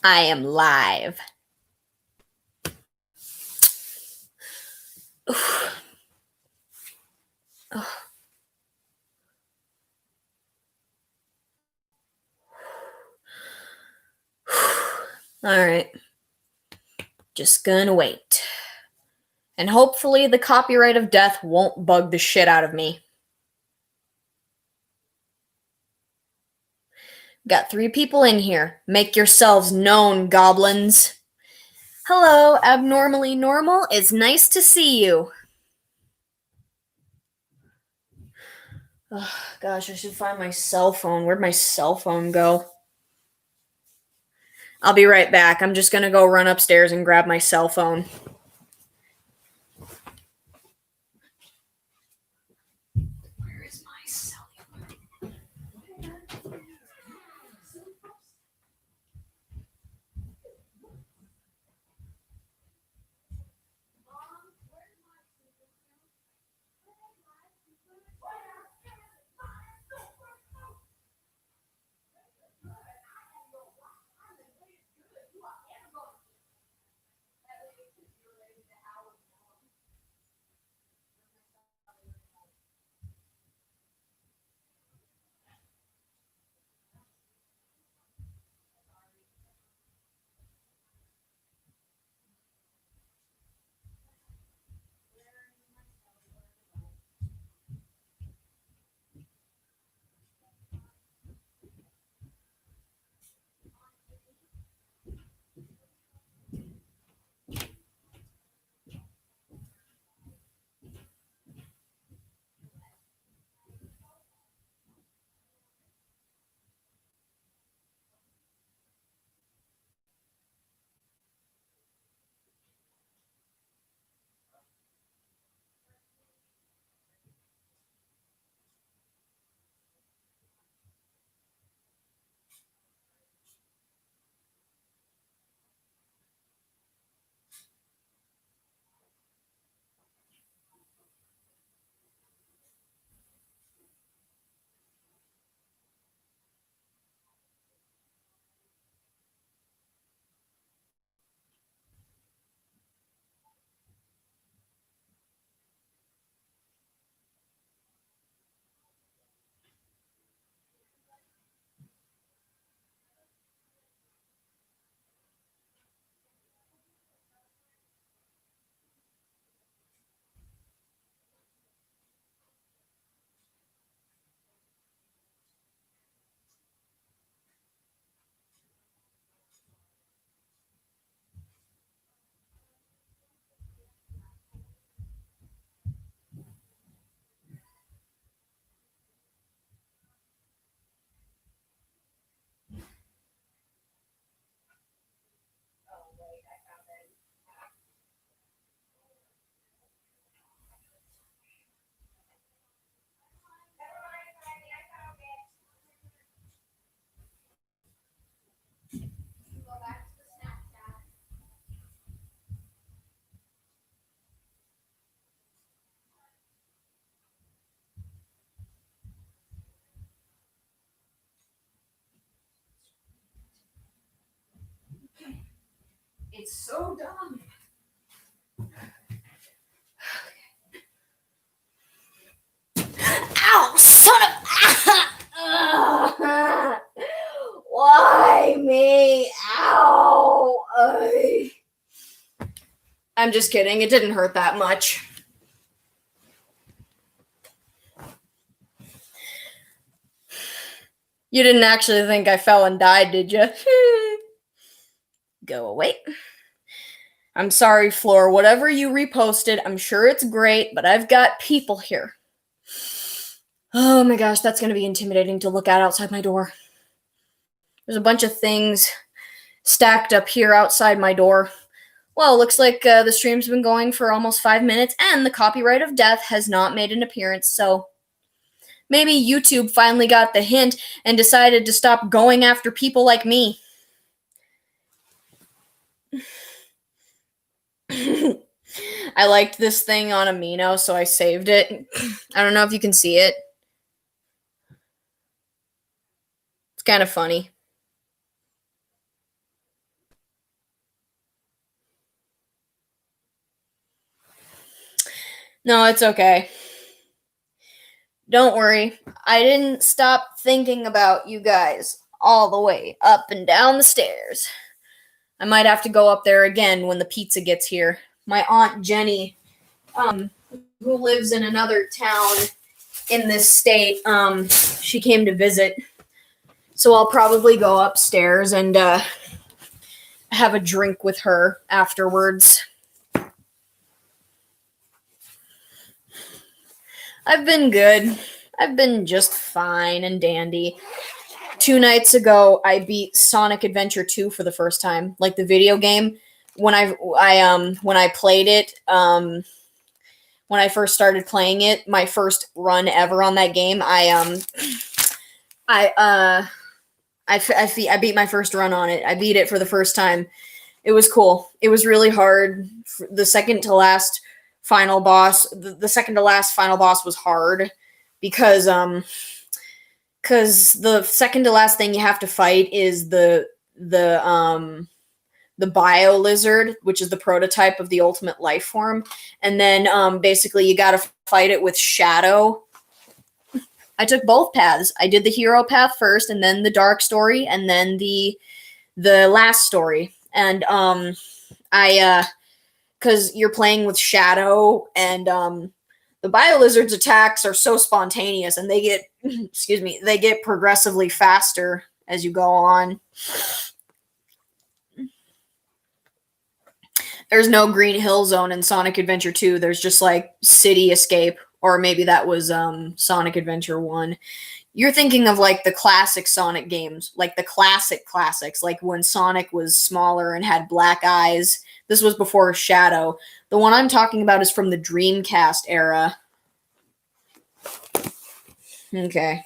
I am live. All right. Just gonna wait. And hopefully the copyright of death won't bug the shit out of me. Got 3 people in here. Make yourselves known, goblins. Hello, Abnormally Normal. It's nice to see you. Oh, gosh, I should find my cell phone. Where'd my cell phone go? I'll be right back. I'm just gonna go run upstairs and grab my cell phone. Where is my cell phone? It's so dumb. Ow, son of... Why me? Ow! I'm just kidding. It didn't hurt that much. You didn't actually think I fell and died, did you? Go away. I'm sorry, Floor. Whatever you reposted, I'm sure it's great, but I've got people here. Oh my gosh, that's going to be intimidating to look at outside my door. There's a bunch of things stacked up here outside my door. Well, looks like the stream's been going for almost 5 minutes, and the copyright of death has not made an appearance, so maybe YouTube finally got the hint and decided to stop going after people like me. I liked this thing on Amino, so I saved it. I don't know if you can see it. It's kind of funny. No, it's okay. Don't worry. I didn't stop thinking about you guys all the way up and down the stairs. I might have to go up there again when the pizza gets here. My Aunt Jenny, who lives in another town in this state, she came to visit. So I'll probably go upstairs and have a drink with her afterwards. I've been good. I've been just fine and dandy. 2 nights ago, I beat Sonic Adventure 2 for the first time, like the video game. When I played it, when I first started playing it, my first run ever on that game, I beat my first run on it. I beat it for the first time. It was cool. It was really hard. The second to last final boss, the second to last final boss was hard because the second to last thing you have to fight is the bio lizard, which is the prototype of the ultimate life form, and then basically you got to fight it with Shadow. I took both paths. I did the hero path first, and then the dark story, and then the last story. And because you're playing with Shadow, and the Biolizard's attacks are so spontaneous, and they get they get progressively faster as you go on. There's no Green Hill Zone in Sonic Adventure 2. There's just like City Escape, or maybe that was Sonic Adventure 1. You're thinking of like the classic Sonic games, like the classics, like when Sonic was smaller and had black eyes. This was before Shadow. The one I'm talking about is from the Dreamcast era. Okay.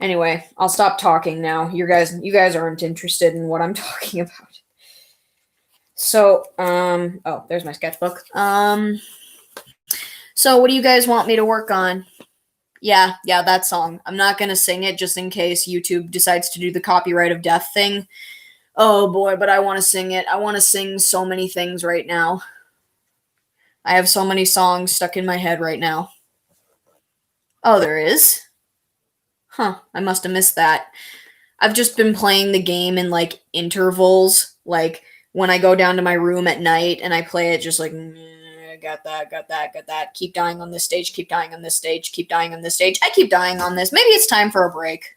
Anyway, I'll stop talking now. You guys aren't interested in what I'm talking about. So, oh, there's my sketchbook. So what do you guys want me to work on? Yeah, that song. I'm not gonna sing it just in case YouTube decides to do the copyright of death thing. Oh boy, but I want to sing it. I want to sing so many things right now. I have so many songs stuck in my head right now. Oh, there is? Huh, I must have missed that. I've just been playing the game in like intervals, like when I go down to my room at night and I play it just like got that. Keep dying on this stage, keep dying on this stage, keep dying on this stage. I keep dying on this. Maybe it's time for a break.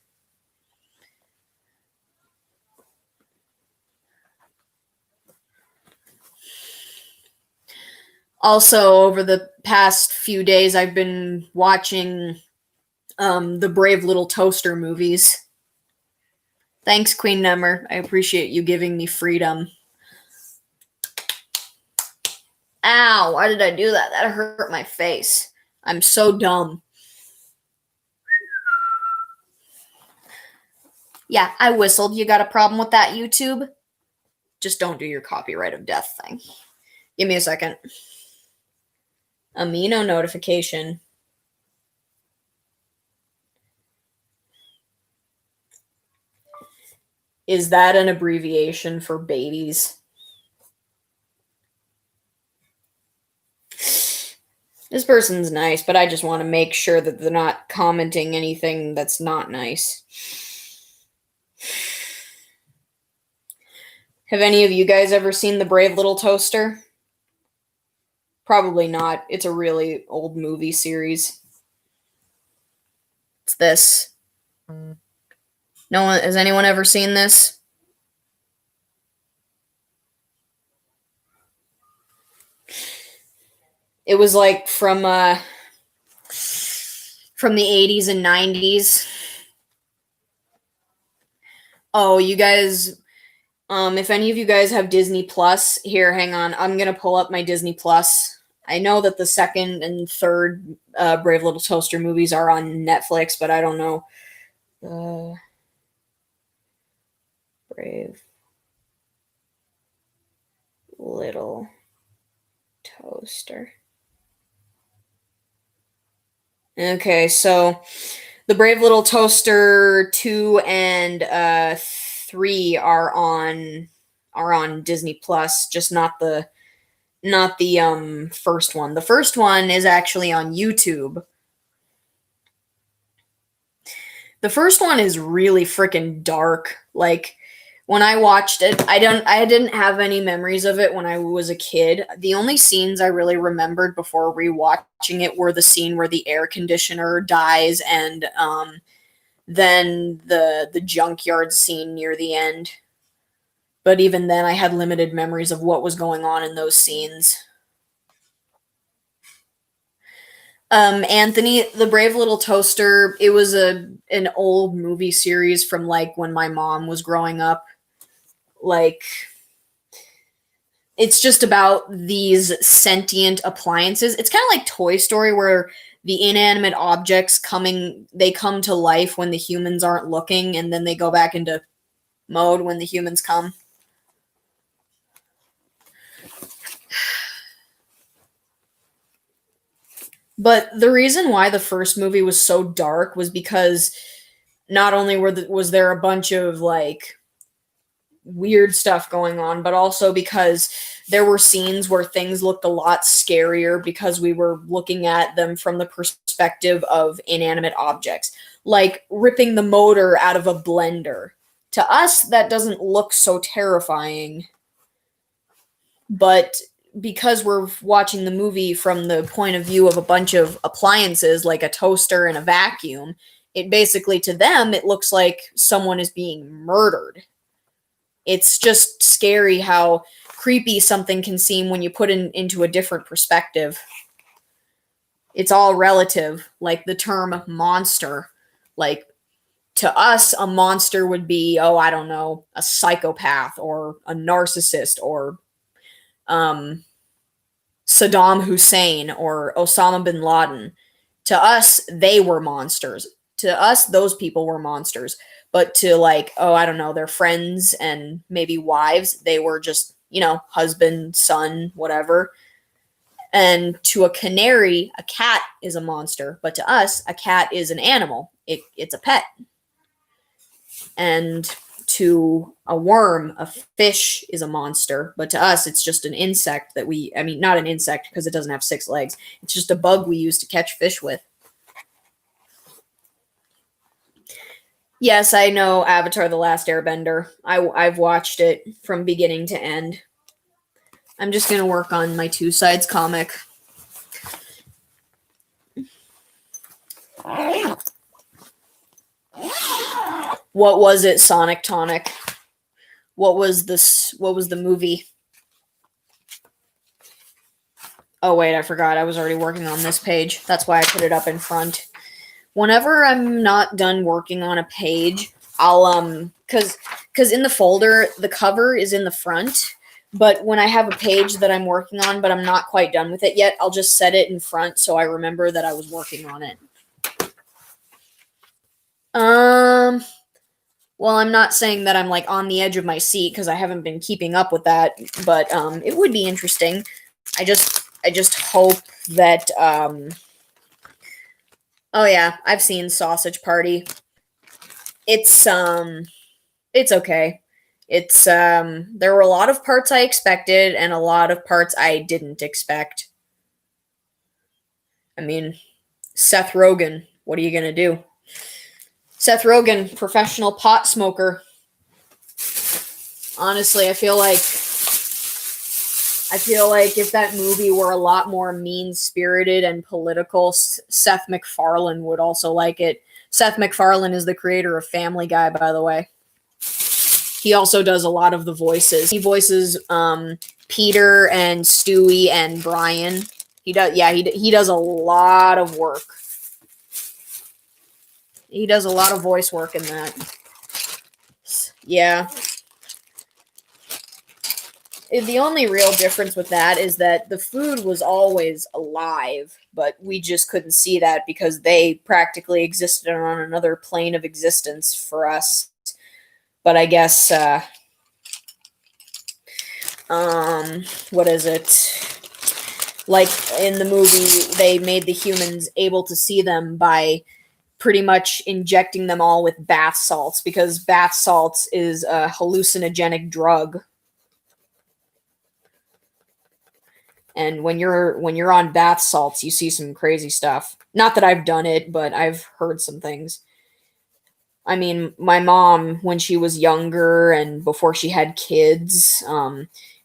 Also, over the past few days, I've been watching the Brave Little Toaster movies. Thanks, Queen Nummer. I appreciate you giving me freedom. Ow, why did I do that? That hurt my face. I'm so dumb. Yeah, I whistled. You got a problem with that, YouTube? Just don't do your copyright of death thing. Give me a second. Amino notification. Is that an abbreviation for babies? This person's nice, but I just want to make sure that they're not commenting anything that's not nice. Have any of you guys ever seen The Brave Little Toaster? Probably not. It's a really old movie series. It's this. No one has anyone ever seen this? It was like from the 80s and 90s. Oh, you guys, if any of you guys have Disney Plus, here, hang on. I'm going to pull up my Disney Plus. I know that the second and third Brave Little Toaster movies are on Netflix, but I don't know. Brave Little Toaster. Okay, so the Brave Little Toaster 2 and 3 are on Disney Plus, just not the not the first one. The first one is actually on YouTube. The first one is really freaking dark. Like, when I watched it, I didn't have any memories of it when I was a kid. The only scenes I really remembered before rewatching it were the scene where the air conditioner dies, and then the junkyard scene near the end. But even then, I had limited memories of what was going on in those scenes. Anthony, The Brave Little Toaster, it was an old movie series from like when my mom was growing up. Like, it's just about these sentient appliances. It's kind of like Toy Story, where the inanimate objects they come to life when the humans aren't looking, and then they go back into mode when the humans come. But the reason why the first movie was so dark was because not only was there a bunch of like weird stuff going on, but also because there were scenes where things looked a lot scarier because we were looking at them from the perspective of inanimate objects, like ripping the motor out of a blender. To us, that doesn't look so terrifying, but because we're watching the movie from the point of view of a bunch of appliances like a toaster and a vacuum, it basically, to them, it looks like someone is being murdered. It's just scary how creepy something can seem when you put it into a different perspective. It's all relative, like the term monster. Like, to us, a monster would be, oh, I don't know, a psychopath or a narcissist or Saddam Hussein or Osama bin Laden. To us, they were monsters. To us, those people were monsters. But to, like, oh, I don't know, their friends and maybe wives, they were just, husband, son, whatever. And to a canary, a cat is a monster. But to us, a cat is an animal. It's a pet. And to a worm, a fish is a monster. But to us, it's just an insect not an insect because it doesn't have 6 legs. It's just a bug we use to catch fish with. Yes, I know Avatar: The Last Airbender. I've watched it from beginning to end. I'm just going to work on my Two Sides comic. What was it, Sonic Tonic? What was the movie? Oh, wait, I forgot. I was already working on this page. That's why I put it up in front. Whenever I'm not done working on a page, I'll, because in the folder, the cover is in the front, but when I have a page that I'm working on, but I'm not quite done with it yet, I'll just set it in front so I remember that I was working on it. Well, I'm not saying that I'm, like, on the edge of my seat, because I haven't been keeping up with that, but, it would be interesting. I just hope that, oh yeah, I've seen Sausage Party. It's okay. There were a lot of parts I expected and a lot of parts I didn't expect. I mean, Seth Rogen, what are you gonna do? Seth Rogen, professional pot smoker. Honestly, I feel like if that movie were a lot more mean-spirited and political, Seth MacFarlane would also like it. Seth MacFarlane is the creator of Family Guy, by the way. He also does a lot of the voices. He voices Peter and Stewie and Brian. He does a lot of work. He does a lot of voice work in that. Yeah. The only real difference with that is that the food was always alive, but we just couldn't see that because they practically existed on another plane of existence for us. But I guess, what is it? Like, in the movie, they made the humans able to see them by pretty much injecting them all with bath salts, because bath salts is a hallucinogenic drug. And when you're on bath salts, you see some crazy stuff. Not that I've done it, but I've heard some things. I mean, my mom, when she was younger and before she had kids,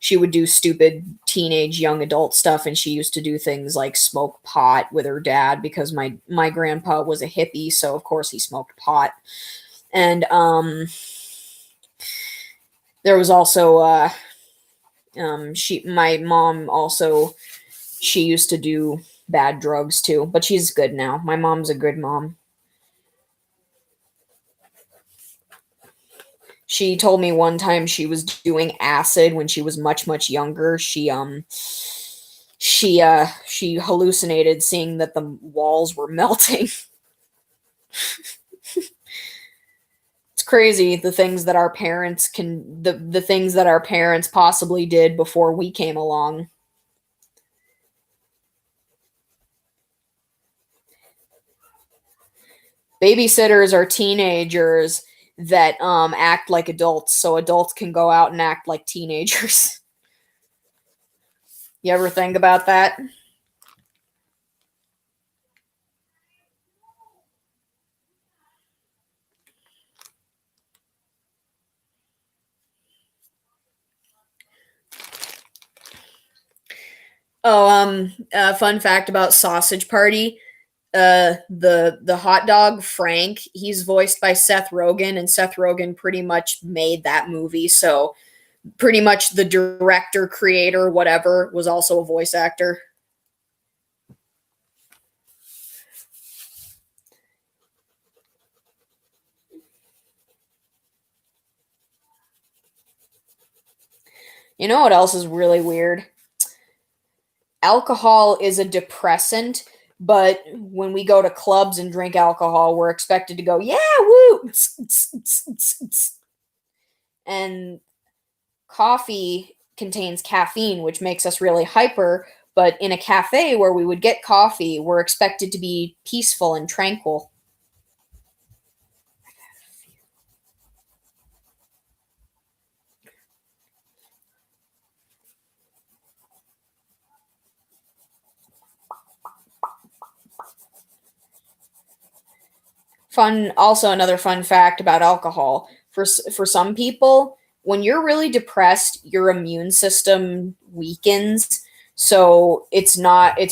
she would do stupid teenage young adult stuff, and she used to do things like smoke pot with her dad because my grandpa was a hippie, so of course he smoked pot. And there was also she my mom also she used to do bad drugs too, but she's good now. My mom's a good mom. She told me one time she was doing acid when she was much younger. She hallucinated seeing that the walls were melting. It's crazy the things that our parents can the things that our parents possibly did before we came along. Babysitters are teenagers that act like adults, so adults can go out and act like teenagers. You ever think about that? Oh, fun fact about Sausage Party. The hot dog Frank, he's voiced by Seth Rogen, and Seth Rogen pretty much made that movie. So pretty much the director, creator, whatever, was also a voice actor. You know what else is really weird? Alcohol is a depressant, but when we go to clubs and drink alcohol, we're expected to go, yeah, woo! And coffee contains caffeine, which makes us really hyper. But in a cafe where we would get coffee, we're expected to be peaceful and tranquil. Also another fun fact about alcohol. For some people, when you're really depressed, your immune system weakens. So it's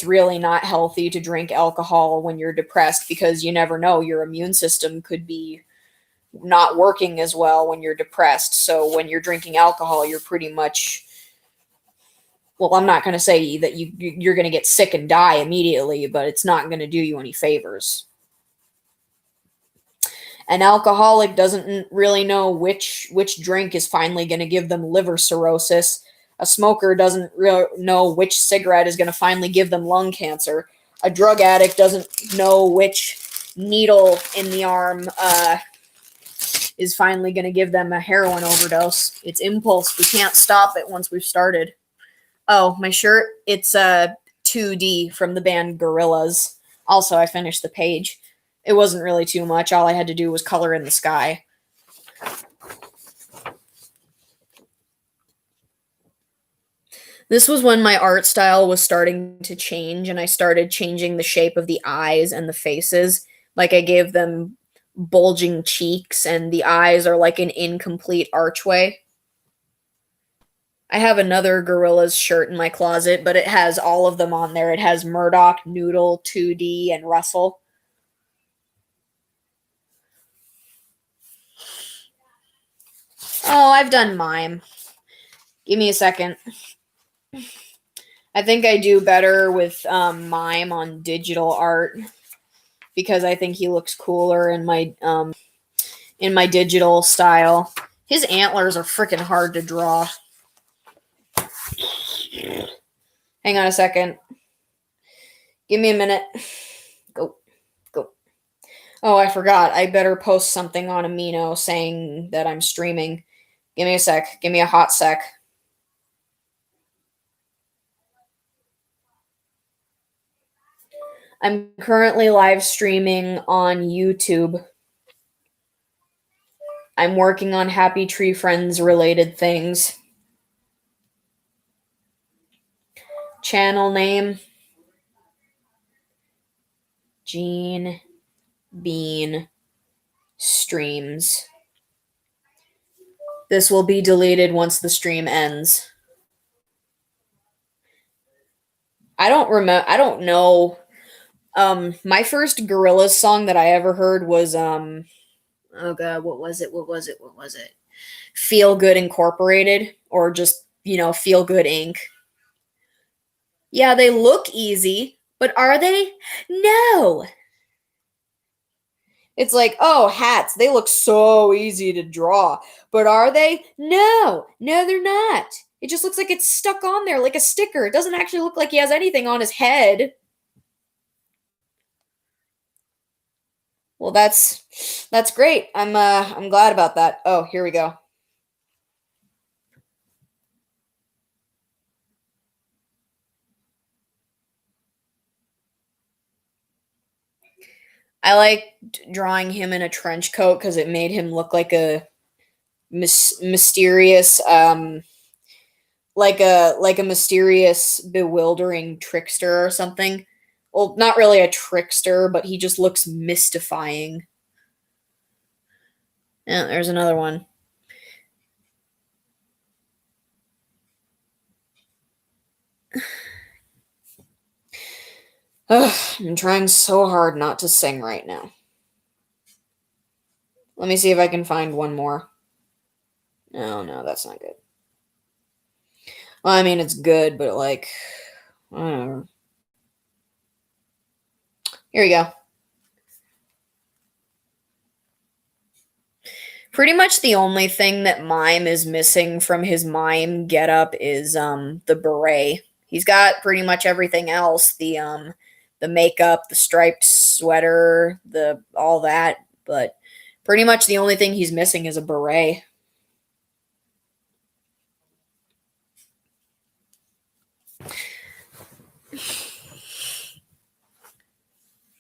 really not healthy to drink alcohol when you're depressed because you never know, your immune system could be not working as well when you're depressed. So when you're drinking alcohol, you're pretty much, well, I'm not going to say that you're going to get sick and die immediately, but it's not going to do you any favors. An alcoholic doesn't really know which drink is finally going to give them liver cirrhosis. A smoker doesn't know which cigarette is going to finally give them lung cancer. A drug addict doesn't know which needle in the arm is finally going to give them a heroin overdose. It's impulse. We can't stop it once we've started. Oh, my shirt. It's 2D from the band Gorillaz. Also, I finished the page. It wasn't really too much. All I had to do was color in the sky. This was when my art style was starting to change, and I started changing the shape of the eyes and the faces. Like I gave them bulging cheeks, and the eyes are like an incomplete archway. I have another Gorillas shirt in my closet, but it has all of them on there. It has Murdoch, Noodle, 2D, and Russell. Oh, I've done mime. Give me a second. I think I do better with mime on digital art because I think he looks cooler in my digital style. His antlers are freaking hard to draw. Hang on a second. Give me a minute. Go. Go. Oh, I forgot. I better post something on Amino saying that I'm streaming. Give me a sec. Give me a hot sec. I'm currently live streaming on YouTube. I'm working on Happy Tree Friends related things. Channel name. Gene Bean Streams. This will be deleted once the stream ends. I don't know. My first Gorillaz song that I ever heard was oh god, what was it? Feel Good Incorporated, or just, Feel Good Inc. Yeah, they look easy, but are they? No. It's like, oh, hats, they look so easy to draw, but are they? No, they're not. It just looks like it's stuck on there like a sticker. It doesn't actually look like he has anything on his head. Well, that's great. I'm glad about that. Oh, here we go. I like drawing him in a trench coat because it made him look like a mysterious, like a mysterious, bewildering trickster or something. Well, not really a trickster, but he just looks mystifying. Yeah, there's another one. Ugh, I'm trying so hard not to sing right now. Let me see if I can find one more. No, that's not good. Well, I mean, it's good, but like, whatever. Here we go. Pretty much the only thing that Mime is missing from his Mime getup is the beret. He's got pretty much everything else, the makeup, the striped sweater, the all that, but pretty much the only thing he's missing is a beret.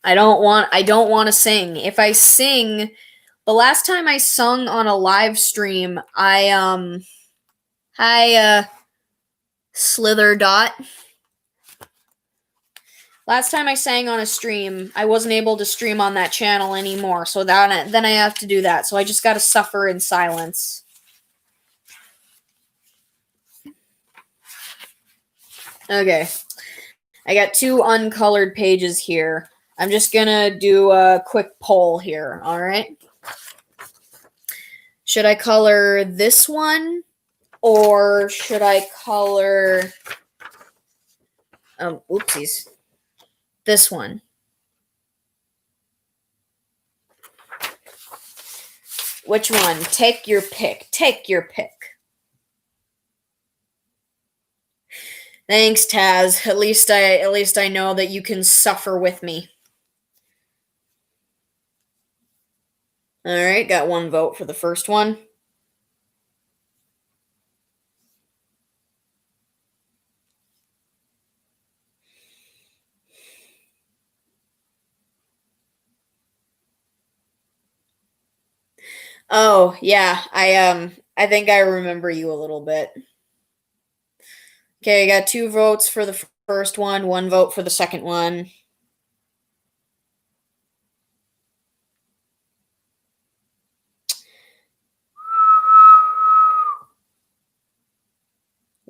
I don't want to sing. If I sing, the last time I sung on a live stream, hi Slither Dot. Last time I sang on a stream, I wasn't able to stream on that channel anymore, so then I have to do that. So I just got to suffer in silence. Okay. I got 2 uncolored pages here. I'm just gonna do a quick poll here, alright? Should I color this one, or should I color, oopsies, this one? Which one? Take your pick. Take your pick. Thanks, Taz. At least I know that you can suffer with me. All right, got 1 vote for the first one. Oh, yeah. I think I remember you a little bit. Okay, I got 2 votes for the first one, 1 vote for the second one.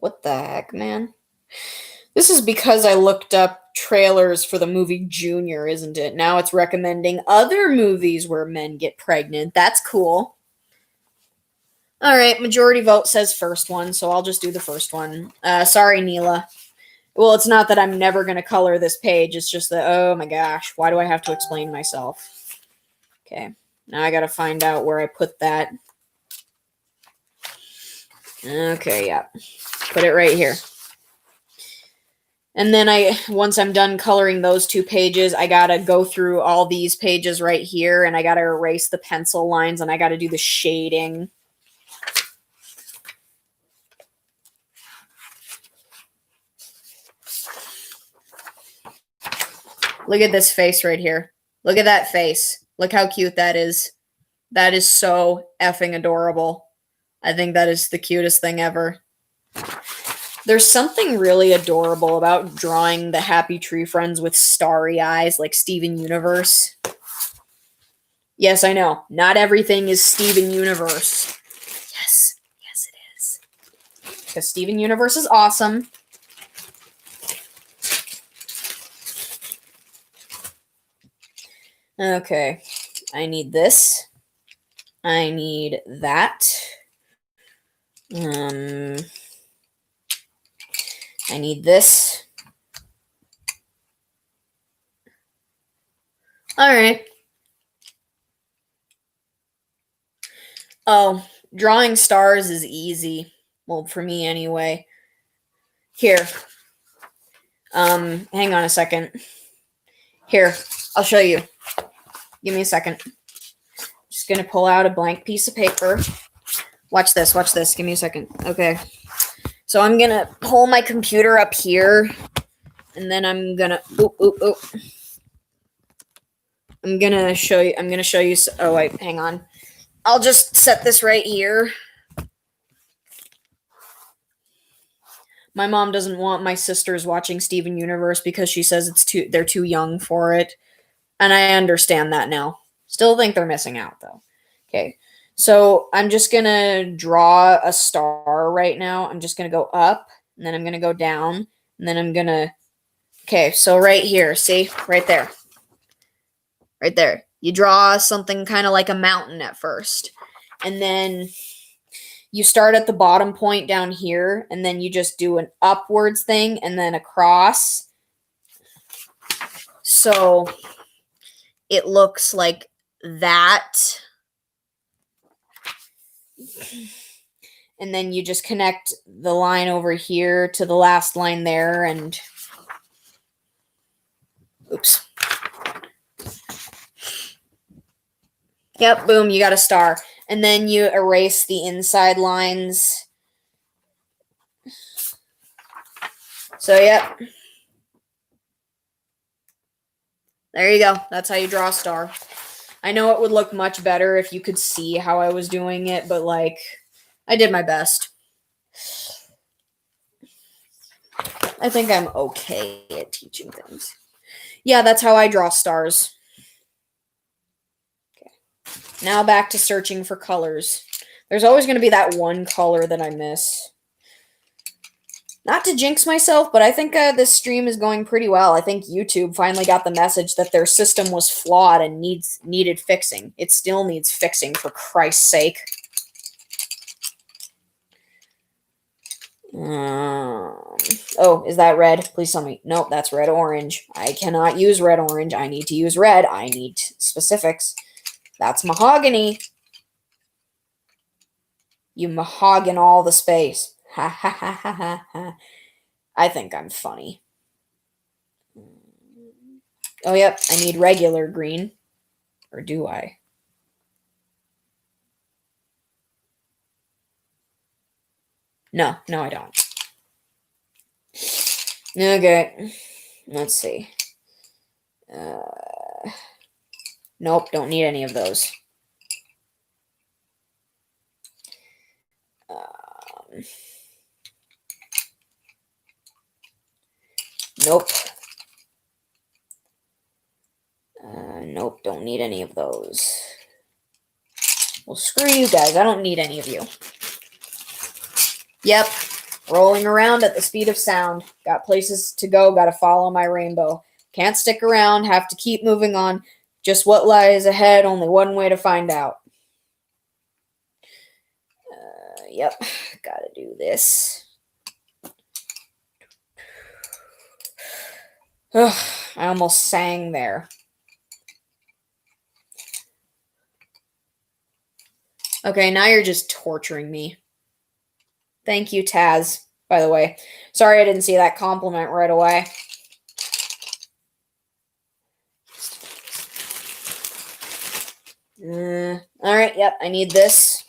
What the heck, man? This is because I looked up trailers for the movie Junior, isn't it? Now it's recommending other movies where men get pregnant. That's cool. All right, majority vote says first one, so I'll just do the first one. Sorry, Neela. Well, it's not that I'm never going to color this page. It's just that, oh my gosh, why do I have to explain myself? Okay, now I got to find out where I put that. Okay, yeah. Put it right here. And then once I'm done coloring those 2 pages, I got to go through all these pages right here, and I got to erase the pencil lines, and I got to do the shading. Look at this face right here. Look at that face. Look how cute that is. That is so effing adorable. I think that is the cutest thing ever. There's something really adorable about drawing the happy tree friends with starry eyes like Steven Universe. Yes, I know. Not everything is Steven Universe. Yes, yes, it is. Because Steven Universe is awesome. Okay. I need this. I need that. I need this. All right. Oh, drawing stars is easy. Well, for me anyway. Here. Hang on a second. Here, I'll show you. Give me a second. Just gonna pull out a blank piece of paper. Watch this, watch this. Give me a second. Okay. So I'm gonna pull my computer up here, and then I'm gonna I'm gonna show you. Oh wait, hang on. I'll just set this right here. My mom doesn't want my sisters watching Steven Universe because she says they're too young for it. And I understand that now. Still think they're missing out though. Okay. So I'm just gonna draw a star right now. I'm just gonna go up, and then I'm gonna go down, and then I'm gonna okay, so right here, see? Right there. Right there. You draw something kind of like a mountain at first. And then you start at the bottom point down here, and then you just do an upwards thing and then across. So it looks like that. And then you just connect the line over here to the last line there, and oops. Yep, boom, you got a star. And then you erase the inside lines. So, yep. There you go. That's how you draw a star. I know it would look much better if you could see how I was doing it, but, like, I did my best. I think I'm okay at teaching things. Yeah, that's how I draw stars. Okay. Now back to searching for colors. There's always going to be that one color that I miss. Not to jinx myself, but I think this stream is going pretty well. I think YouTube finally got the message that their system was flawed and needed fixing. It still needs fixing, for Christ's sake. Oh, is that red? Please tell me. Nope, that's red-orange. I cannot use red-orange. I need to use red. I need specifics. That's mahogany. You mahogany all the space. Ha ha ha ha ha ha. I think I'm funny. Oh, yep, I need regular green. Or do I? No, I don't. Okay, let's see. Nope, don't need any of those. Nope. Nope, don't need any of those. Well, screw you guys. I don't need any of you. Yep, rolling around at the speed of sound. Got places to go, gotta follow my rainbow. Can't stick around, have to keep moving on. Just what lies ahead, only one way to find out. Yep, gotta do this. Ugh, I almost sang there. Okay, now you're just torturing me. Thank you, Taz, by the way. Sorry I didn't see that compliment right away. Alright, yep, I need this.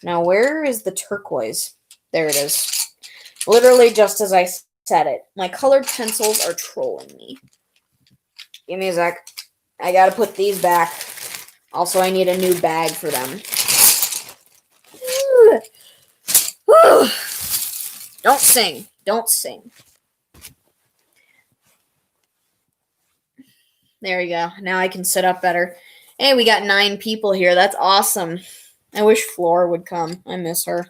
Now, where is the turquoise? There it is. Literally just as I said it. My colored pencils are trolling me. Give me a sec. I gotta put these back. Also, I need a new bag for them. Don't sing. Don't sing. There you go. Now I can sit up better. Hey, we got 9 people here. That's awesome. I wish Flora would come. I miss her.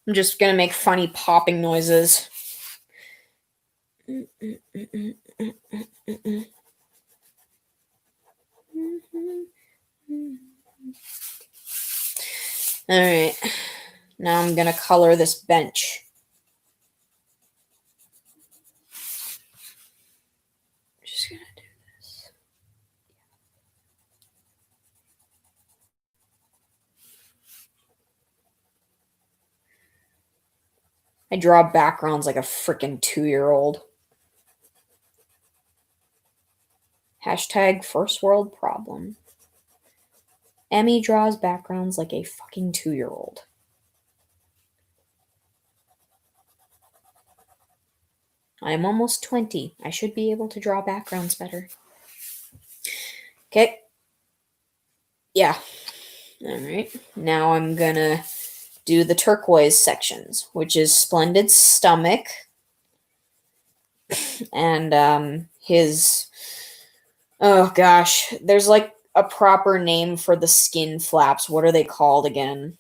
I'm just going to make funny popping noises. All right. Now I'm going to color this bench. Just going to do this. I draw backgrounds like a freaking 2-year-old. Hashtag first world problem. Emmy draws backgrounds like a fucking 2-year-old. I am almost 20. I should be able to draw backgrounds better. Okay. Yeah. All right. Now I'm gonna do the turquoise sections, which is Splendid's stomach and his. Oh gosh, there's like a proper name for the skin flaps. What are they called again?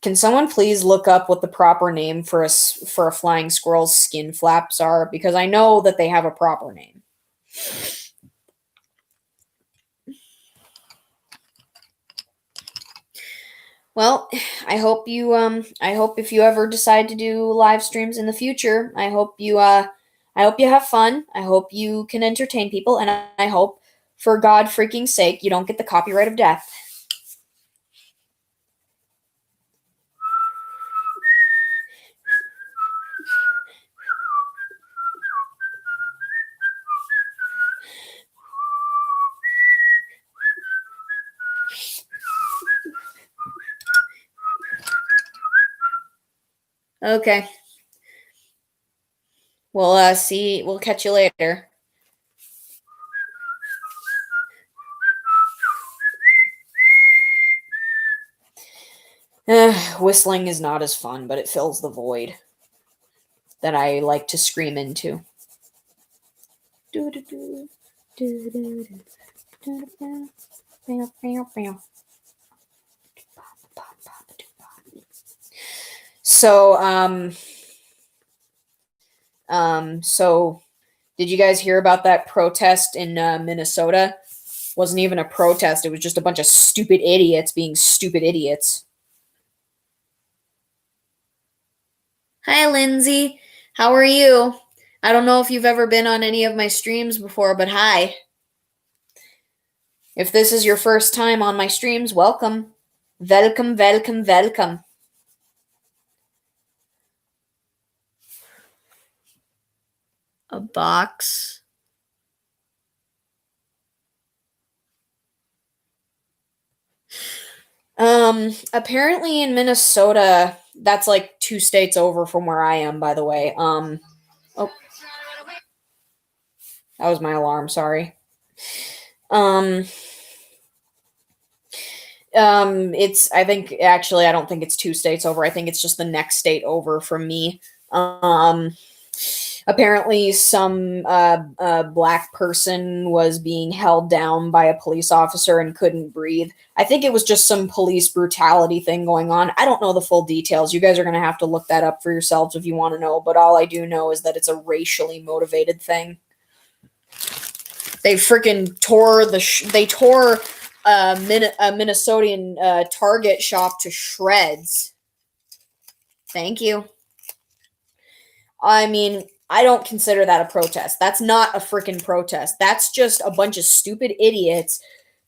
Can someone please look up what the proper name for a flying squirrel's skin flaps are? Because I know that they have a proper name. Well, I hope if you ever decide to do live streams in the future, I hope you have fun. I hope you can entertain people, and I hope, for God freaking sake, you don't get the copyright of death. Okay. We'll see. We'll catch you later. Whistling is not as fun, but it fills the void that I like to scream into. So did you guys hear about that protest in Minnesota? Wasn't even a protest. It was just a bunch of stupid idiots being stupid idiots. Hi, Lindsay. How are you? I don't know if you've ever been on any of my streams before, but hi. If this is your first time on my streams, welcome. Welcome, welcome, welcome. A box. Apparently in Minnesota, that's like 2 states over from where I am, by the way. Oh, that was my alarm, sorry. I think, actually, I don't think it's 2 states over. I think it's just the next state over from me. Apparently some black person was being held down by a police officer and couldn't breathe. I think it was just some police brutality thing going on. I don't know the full details. You guys are going to have to look that up for yourselves if you want to know, but all I do know is that it's a racially motivated thing. They freaking tore a Minnesotan Target shop to shreds. Thank you. I mean, I don't consider that a protest. That's not a freaking protest. That's just a bunch of stupid idiots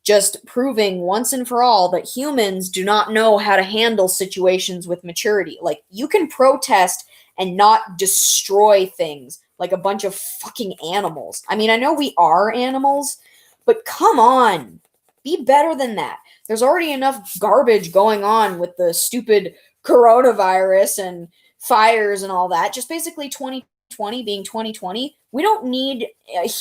just proving once and for all that humans do not know how to handle situations with maturity. Like, you can protest and not destroy things like a bunch of fucking animals. I mean, I know we are animals, but come on. Be better than that. There's already enough garbage going on with the stupid coronavirus and fires and all that. Just basically 2020 being 2020. We don't need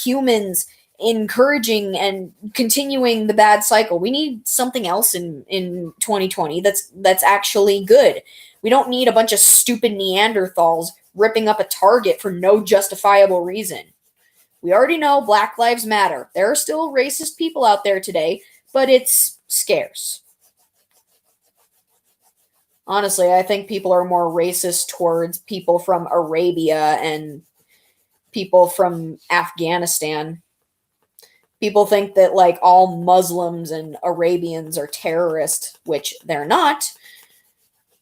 humans encouraging and continuing the bad cycle. We need something else in 2020 that's actually good. We don't need a bunch of stupid Neanderthals ripping up a Target for no justifiable reason. We already know Black Lives Matter. There are still racist people out there today, but it's scarce. Honestly, I think people are more racist towards people from Arabia and people from Afghanistan. People think that like all Muslims and Arabians are terrorists, which they're not.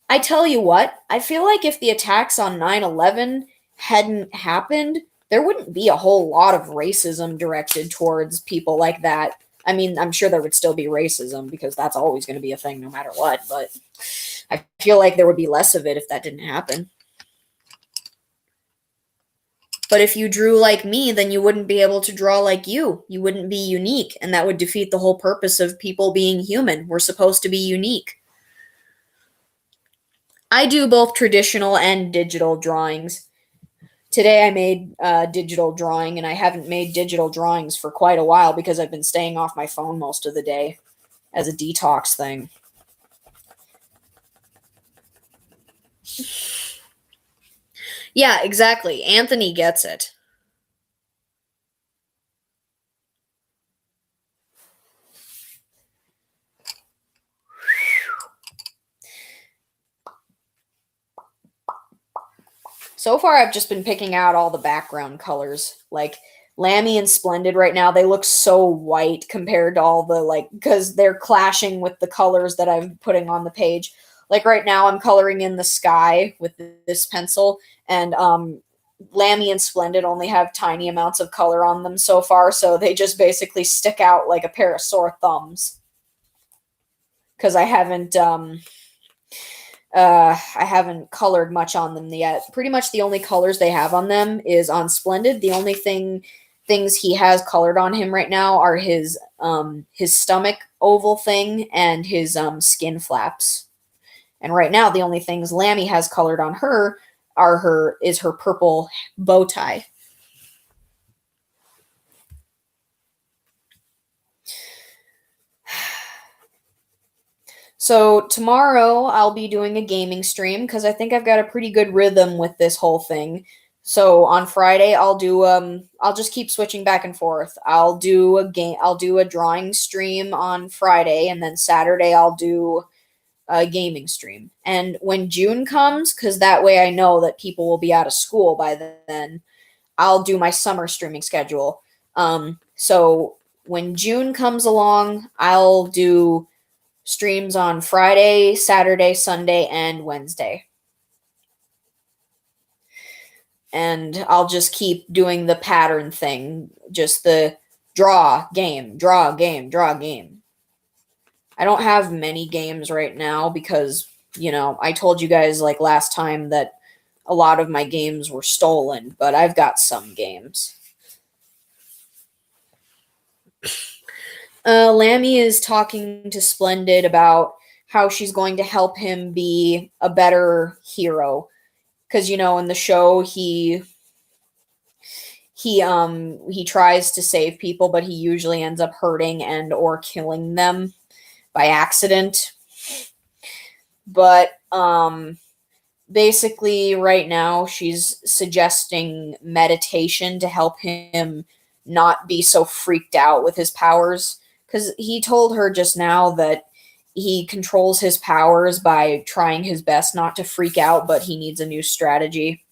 I tell you what, I feel like if the attacks on 9/11 hadn't happened, there wouldn't be a whole lot of racism directed towards people like that. I mean, I'm sure there would still be racism because that's always going to be a thing no matter what, but I feel like there would be less of it if that didn't happen. But if you drew like me, then you wouldn't be able to draw like you. You wouldn't be unique, and that would defeat the whole purpose of people being human. We're supposed to be unique. I do both traditional and digital drawings. Today I made digital drawing, and I haven't made digital drawings for quite a while because I've been staying off my phone most of the day as a detox thing. Yeah, exactly. Anthony gets it. So far, I've just been picking out all the background colors. Like Lammy and Splendid right now, they look so white compared to all the like, because they're clashing with the colors that I'm putting on the page. Like right now, I'm coloring in the sky with this pencil, and Lammy and Splendid only have tiny amounts of color on them so far, so they just basically stick out like a pair of sore thumbs. Because I haven't colored much on them yet. Pretty much the only colors they have on them is on Splendid. The only things he has colored on him right now are his stomach oval thing and his skin flaps. And right now the only things Lammy has colored on her is her purple bow tie. So tomorrow I'll be doing a gaming stream because I think I've got a pretty good rhythm with this whole thing. So on Friday I'll just keep switching back and forth. I'll do a drawing stream on Friday, and then Saturday I'll do a gaming stream. And when June comes, cuz that way I know that people will be out of school by then, I'll do my summer streaming schedule. So when June comes along, I'll do streams on Friday, Saturday, Sunday, and Wednesday. And I'll just keep doing the pattern thing, just the draw, game, draw, game, draw, game. I don't have many games right now because, I told you guys like last time that a lot of my games were stolen, but I've got some games. Lammy is talking to Splendid about how she's going to help him be a better hero. Because, in the show, he tries to save people, but he usually ends up hurting and or killing them by accident. But basically right now she's suggesting meditation to help him not be so freaked out with his powers, because he told her just now that he controls his powers by trying his best not to freak out, but he needs a new strategy.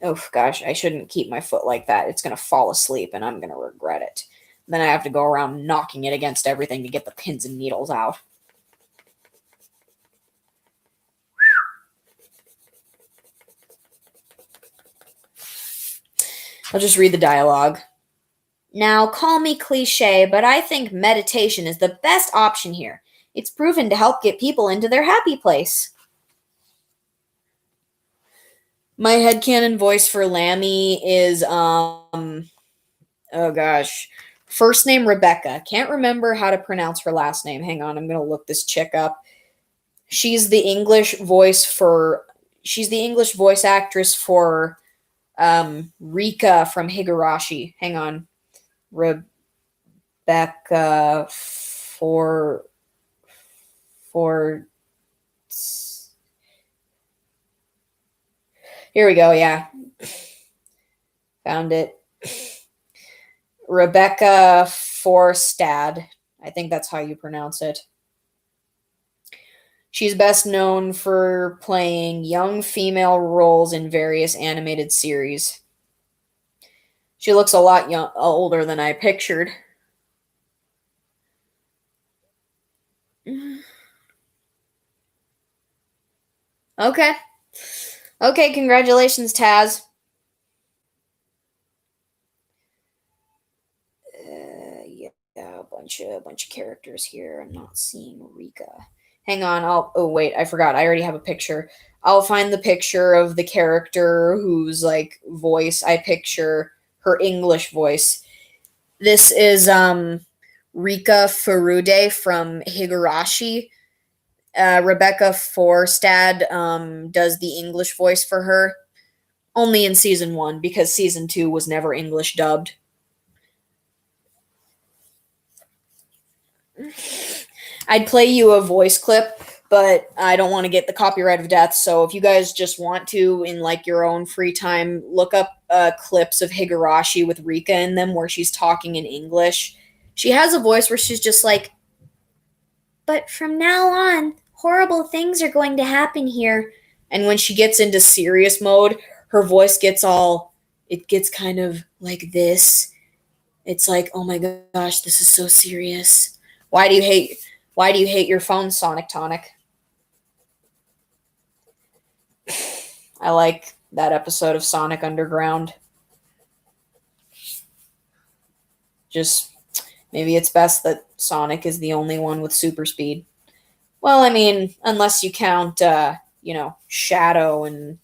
Oh gosh, I shouldn't keep my foot like that. It's going to fall asleep and I'm going to regret it. Then I have to go around knocking it against everything to get the pins and needles out. I'll just read the dialogue. Now, call me cliche, but I think meditation is the best option here. It's proven to help get people into their happy place. My headcanon voice for Lammy is oh gosh. First name Rebecca. Can't remember how to pronounce her last name. Hang on, I'm going to look this chick up. She's the English voice for she's the English voice actress for Rika from Higurashi. Hang on. Rebecca for here we go, yeah. Found it. Rebecca Forstad. I think that's how you pronounce it. She's best known for playing young female roles in various animated series. She looks a lot older than I pictured. Okay. Okay, congratulations, Taz. Yeah, a bunch of characters here. I'm not seeing Rika. Hang on, oh wait, I forgot. I already have a picture. I'll find the picture of the character whose like voice I picture her English voice. This is Rika Furude from Higurashi. Rebecca Forstad does the English voice for her, only in season 1 because season 2 was never English dubbed. I'd play you a voice clip, but I don't want to get the copyright of death. So if you guys just want to, in like your own free time, look up clips of Higurashi with Rika in them where she's talking in English. She has a voice where she's just like, but from now on, horrible things are going to happen here. And when she gets into serious mode, her voice gets it gets kind of like this. It's like, oh my gosh, this is so serious. Why do you hate your phone, Sonic Tonic? I like that episode of Sonic Underground. Just maybe it's best that Sonic is the only one with super speed. Well, I mean, unless you count, Shadow and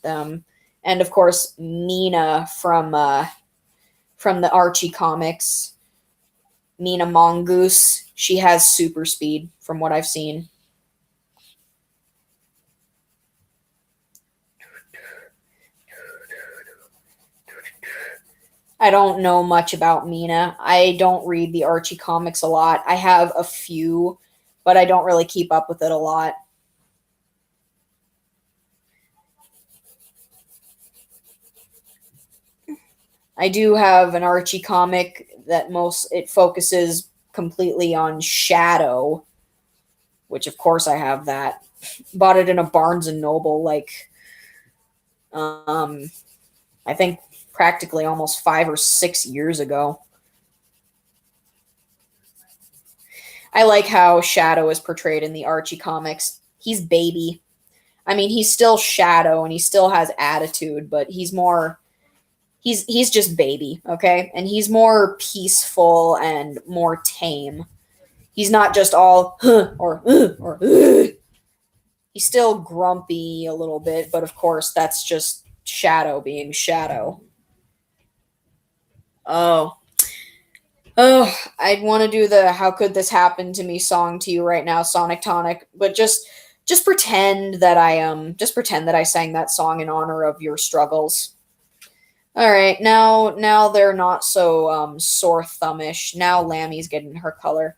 of course Nina from the Archie comics. Nina Mongoose. She has super speed, from what I've seen. I don't know much about Mina. I don't read the Archie comics a lot. I have a few, but I don't really keep up with it a lot. I do have an Archie comic that it focuses completely on Shadow, which of course I have that. Bought it in a Barnes and Noble I think practically almost 5 or 6 years ago. I like how Shadow is portrayed in the Archie comics. He's baby. I mean, he's still Shadow and he still has attitude, but he's just baby, okay? And he's more peaceful and more tame. He's not just all huh, or he's still grumpy a little bit, but of course that's just Shadow being Shadow. Oh, oh, I'd want to do the "How could this happen to me" song to you right now, Sonic Tonic, but just pretend that I sang that song in honor of your struggles. All right, now they're not so sore thumbish. Now Lammy's getting her color.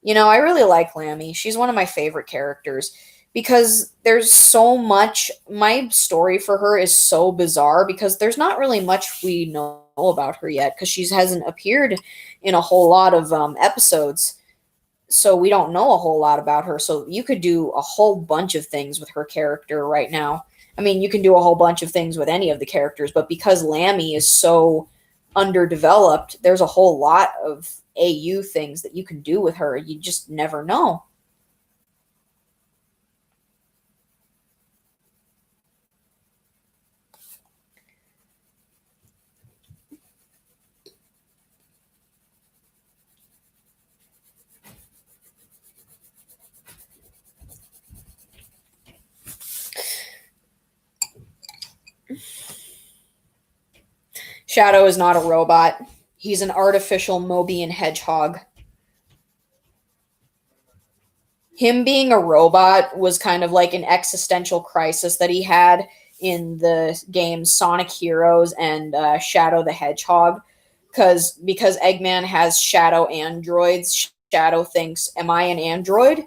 I really like Lammy. She's one of my favorite characters because there's so much. My story for her is so bizarre because there's not really much we know about her yet because she hasn't appeared in a whole lot of episodes. So we don't know a whole lot about her. So you could do a whole bunch of things with her character right now. I mean, you can do a whole bunch of things with any of the characters, but because Lammy is so underdeveloped, there's a whole lot of AU things that you can do with her. You just never know. Shadow is not a robot. He's an artificial Mobian hedgehog. Him being a robot was kind of like an existential crisis that he had in the games Sonic Heroes and Shadow the Hedgehog. Because Eggman has Shadow androids, Shadow thinks, am I an android?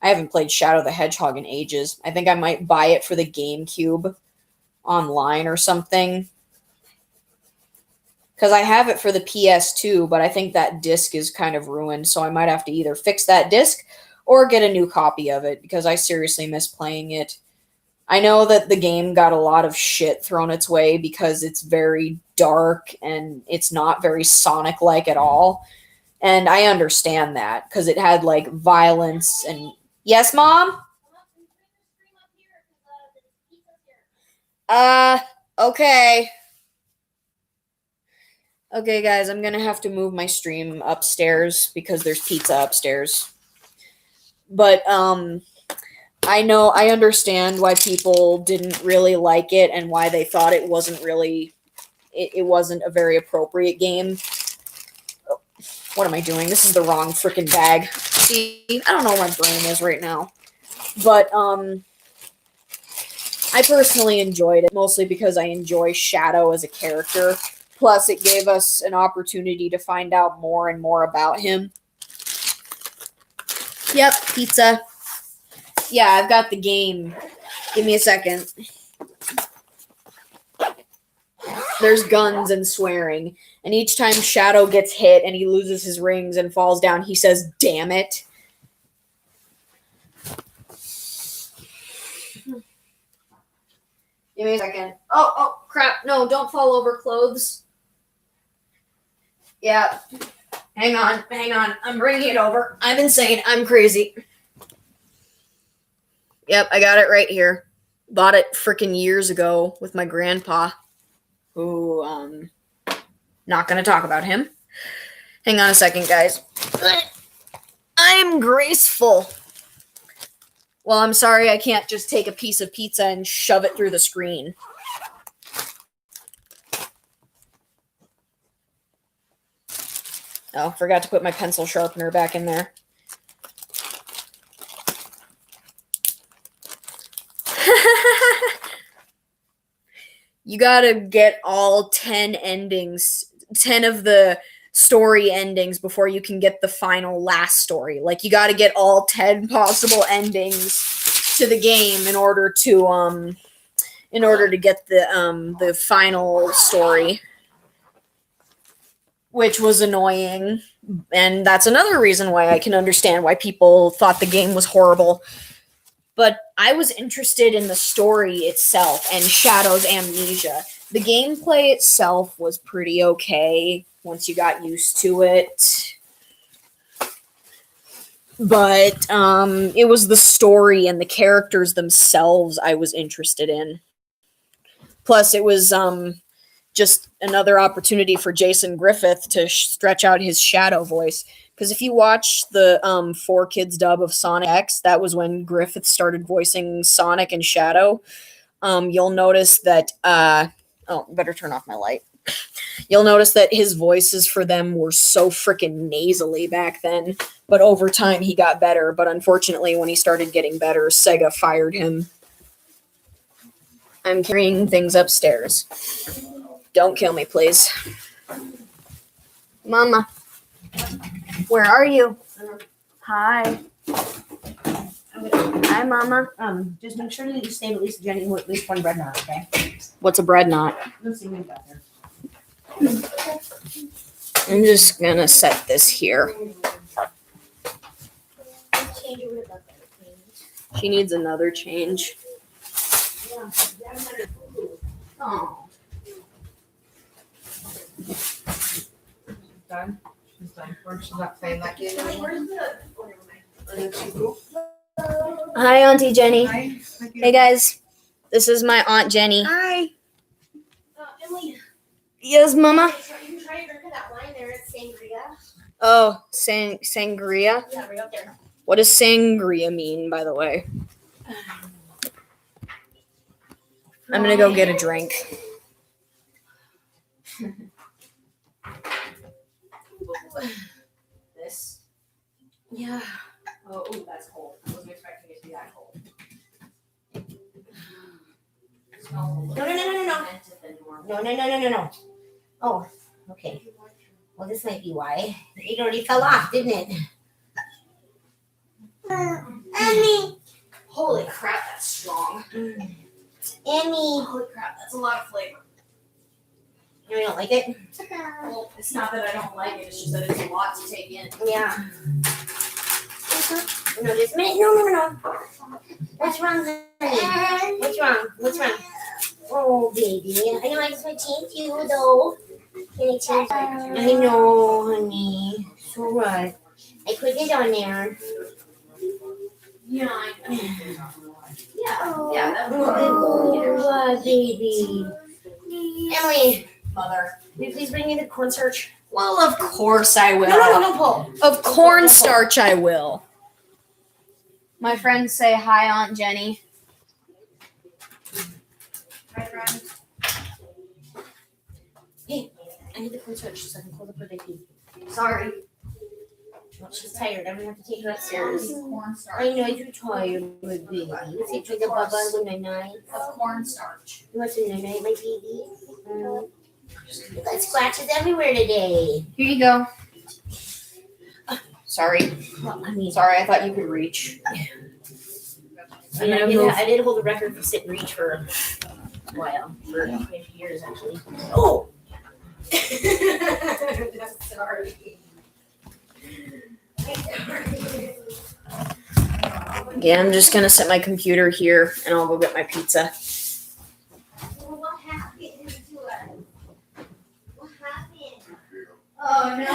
I haven't played Shadow the Hedgehog in ages. I think I might buy it for the GameCube online or something. Because I have it for the PS2, but I think that disc is kind of ruined, so I might have to either fix that disc or get a new copy of it, because I seriously miss playing it. I know that the game got a lot of shit thrown its way because it's very dark and it's not very Sonic-like at all. And I understand that, because it had, like, violence and... Yes, Mom? Okay. Okay, guys, I'm gonna have to move my stream upstairs because there's pizza upstairs. But, I understand why people didn't really like it and why they thought it wasn't really... It wasn't a very appropriate game. Oh, what am I doing? This is the wrong freaking bag. See, I don't know where my brain is right now. But, I personally enjoyed it, mostly because I enjoy Shadow as a character. Plus, it gave us an opportunity to find out more and more about him. Yep, pizza. Yeah, I've got the game. Give me a second. There's guns and swearing. And each time Shadow gets hit and he loses his rings and falls down, he says, damn it. Give me a second. Oh, crap. No, don't fall over clothes. Yeah. Hang on. I'm bringing it over. I'm insane. I'm crazy. Yep, I got it right here. Bought it freaking years ago with my grandpa, who, not gonna talk about him. Hang on a second, guys. I'm graceful. Well, I'm sorry I can't just take a piece of pizza and shove it through the screen. Oh, forgot to put my pencil sharpener back in there. You gotta get all 10 endings, 10 of the story endings before you can get the final last story. Like, you gotta get all 10 possible endings to the game in order to get the final story. Which was annoying. And that's another reason why I can understand why people thought the game was horrible. But I was interested in the story itself and Shadow's amnesia. The gameplay itself was pretty okay once you got used to it. But it was the story and the characters themselves I was interested in. Plus, it was just another opportunity for Jason Griffith to stretch out his Shadow voice. Because if you watch the 4Kids dub of Sonic X, that was when Griffith started voicing Sonic and Shadow. You'll notice that... better turn off my light. You'll notice that his voices for them were so freaking nasally back then. But over time, he got better. But unfortunately, when he started getting better, Sega fired him. I'm carrying things upstairs. Don't kill me, please. Mama. Where are you? Hi. Hi, Mama. Just make sure that you save at least Jenny at least one bread knot, okay? What's a bread knot? Let's see what we got there. I'm just gonna set this here. She needs another change. Oh. Done? She's done. She's not playing that game anymore. Hi, Auntie Jenny. Hi. Hey, guys. This is my Aunt Jenny. Hi. Emily, Yes, Mama? you can try to drink of that wine there. It's sangria. Oh, sangria? Yeah, right up there. What does sangria mean, by the way? I'm gonna go get a drink. This. Yeah. Oh, ooh, that's cold. I wasn't expecting it to be that cold. No. Oh, okay. Well, this might be why. It already fell off, didn't it? Annie. Holy crap, that's strong. Annie. Holy crap, that's a lot of flavor. You don't like it? Well, it's not that I don't like it, it's just that it's a lot to take in. Yeah. No, just a minute. No. What's wrong, honey? What's wrong? Oh, baby. I know I just want to change you, though. Can I change? I know, honey. So what? I put it on there. Yeah, I know. Yeah, that Oh, what, baby? Emily, Mother. will you please bring me the cornstarch? Well, of course I will. No, Paul. Of cornstarch I will. My friends say hi, Aunt Jenny. My friend. Hey, I need the cornstarch so I can close up her baby. Sorry. Well, she's tired. I'm gonna have to take her upstairs. Cornstarch. I know you're tired, my baby. You say drink a bubba with night. Of cornstarch. You want some night, my baby? You got scratches everywhere today. Here you go. Sorry. Well, I mean, Sorry, I thought you could reach. I did hold the record for sit and reach for a while, for a few years actually. Oh! Sorry. Yeah, I'm just gonna set my computer here and I'll go get my pizza. Well, what happened to us? What happened? Oh no.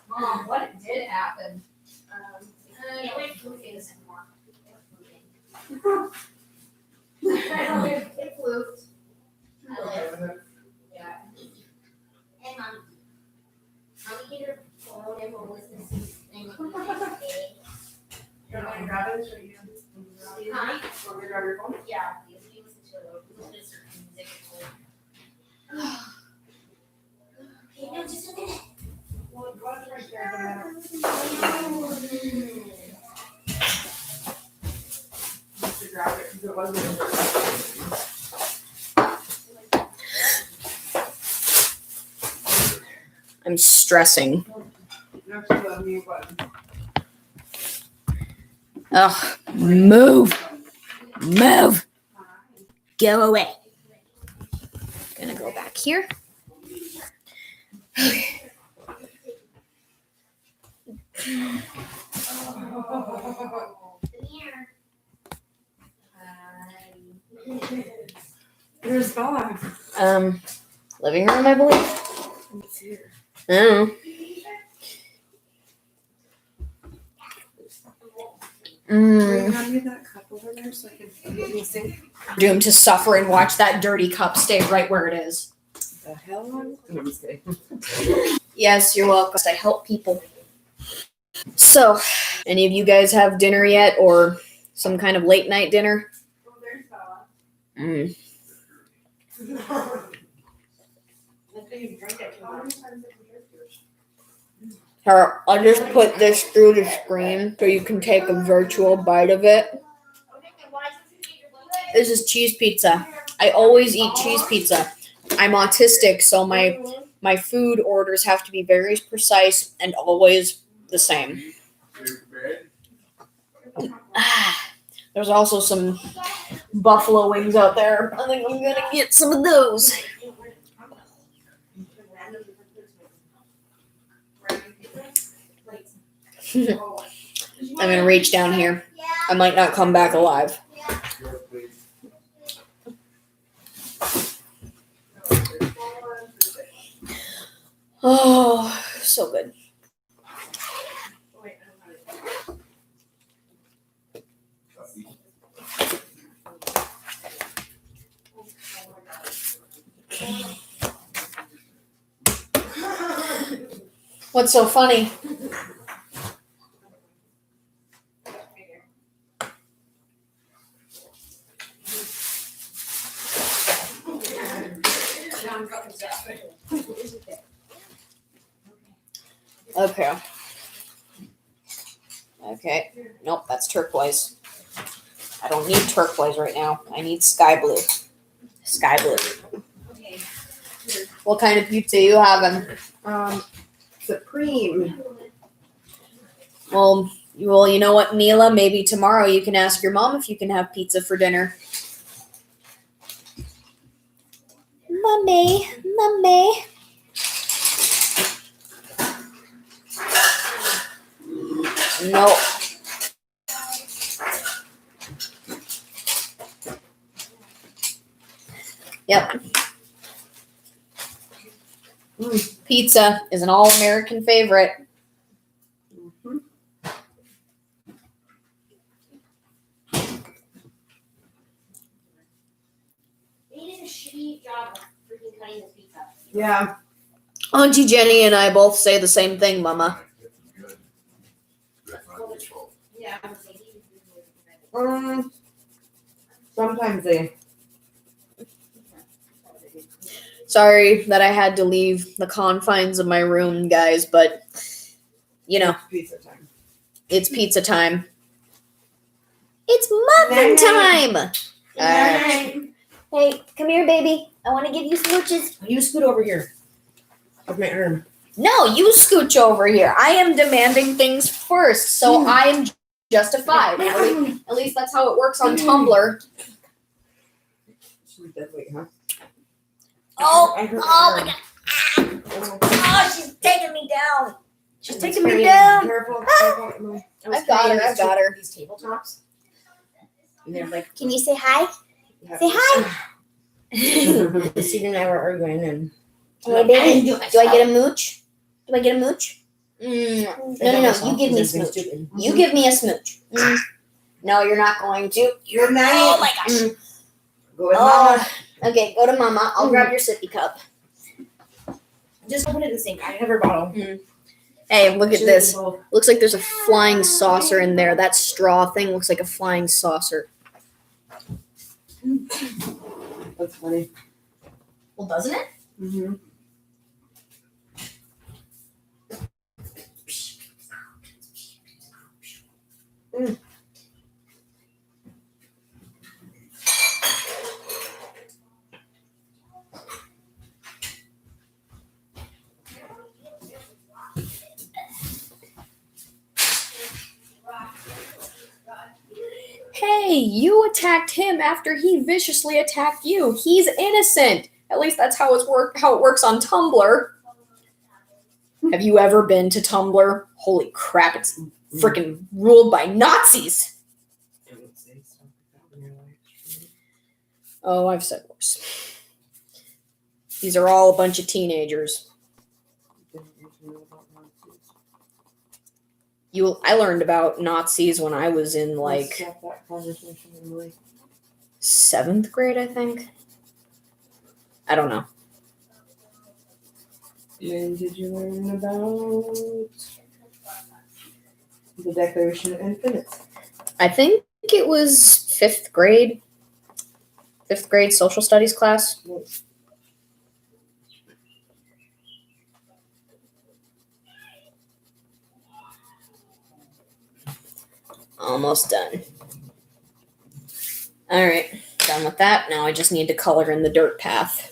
Mom, what did happen? It went poofing some more. It floofed. Yeah. And Mommy get her phone and we'll listen to this thing. You want to grab it? Or you Huh? want me to grab your phone? Yeah, we listen to certain music. Okay, no, just a minute. Well, go ahead right there. Just to grab it because it wasn't. I'm stressing. You have to do the mute button. Ugh, move. Move. Go away. Gonna go back here. Where's Bella? Living room, I believe. Oh. Can you hand me that cup over there so I can get me sink? Doomed to suffer and watch that dirty cup stay right where it is. The hell on? I'm just kidding. Yes, you're welcome. I help people. So, any of you guys have dinner yet or some kind of late night dinner? Oh, there's Bella. Mm. I think you drank it. How many times have you drank yours? Here, I'll just put this through the screen so you can take a virtual bite of it. This is cheese pizza. I always eat cheese pizza. I'm autistic, so my food orders have to be very precise and always the same. There's also some buffalo wings out there. I think I'm gonna get some of those. I'm gonna reach down here. I might not come back alive. Oh, so good. What's so funny? now I'm dropping stuff. Okay. Okay. Nope, that's turquoise. I don't need turquoise right now. I need sky blue. Sky blue. Okay. What kind of pizza you having? Supreme. Well, you know what, Mila? Maybe tomorrow you can ask your mom if you can have pizza for dinner. Mommy. No. Yep. Pizza is an all-American favorite. He did a shitty job of freaking cutting this pizza. Yeah. Auntie Jenny and I both say the same thing, Mama. Yeah, I would say he was really good. Sometimes they. Sorry that I had to leave the confines of my room, guys, but you know, Pizza time. it's pizza time. It's muffin time. Hey, come here, baby. I want to give you smooches. You scoot over here. Of my arm. No, you scooch over here. I am demanding things first, so I am justified. At least that's how it works on Tumblr. She's deadly, huh? Oh, I hurt oh her my arm. god. Oh, she's taking me down. She's taking me Careful, down. Careful, Emily. I was I've got carrying her, I've got her. These tabletops. And they're like. Can you say hi? Say hi. Christina and I were arguing and. Hey, baby. Do I get a mooch? Do I get a mooch? No. You give me a smooch. You give me a smooch. No, you're not going to. You're not. Oh my gosh. Go with Mama. Okay, go to Mama. I'll grab your sippy cup. Just open it in the sink. I have her bottle. Hey, look at this. Looks like there's a flying saucer in there. That straw thing looks like a flying saucer. That's funny. Well, doesn't it? Mm-hmm. Hey, you attacked him after he viciously attacked you. He's innocent. At least that's how it works on Tumblr. Have you ever been to Tumblr? Holy crap, it's freaking ruled by Nazis. Don't say stuff like that when you're like. Oh, I've said worse. These are all a bunch of teenagers. I learned about Nazis when I was in like Stop that conversation, Emily. 7th grade, I think. I don't know. When did you learn about the Declaration of Independence? I think it was 5th grade. 5th grade social studies class. Almost done. All right, done with that. Now I just need to color in the dirt path.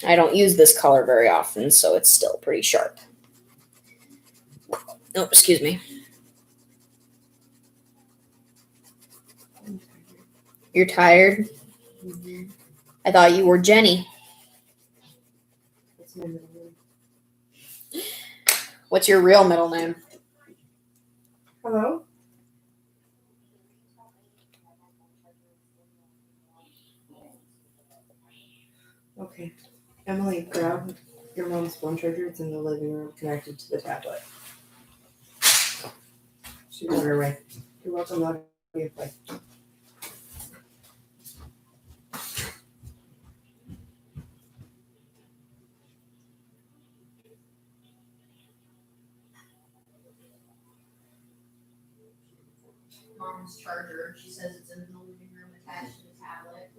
I don't use this color very often, so it's still pretty sharp. Oh, excuse me. You're tired? Mm-hmm. I thought you were Jenny. That's my middle name. What's your real middle name? Hello? Okay. Emily, grab your mom's phone charger. It's in the living room connected to the tablet. She's on her way. You're welcome, love you. Bye. Mom's charger. She says it's in the living room attached to the tablet.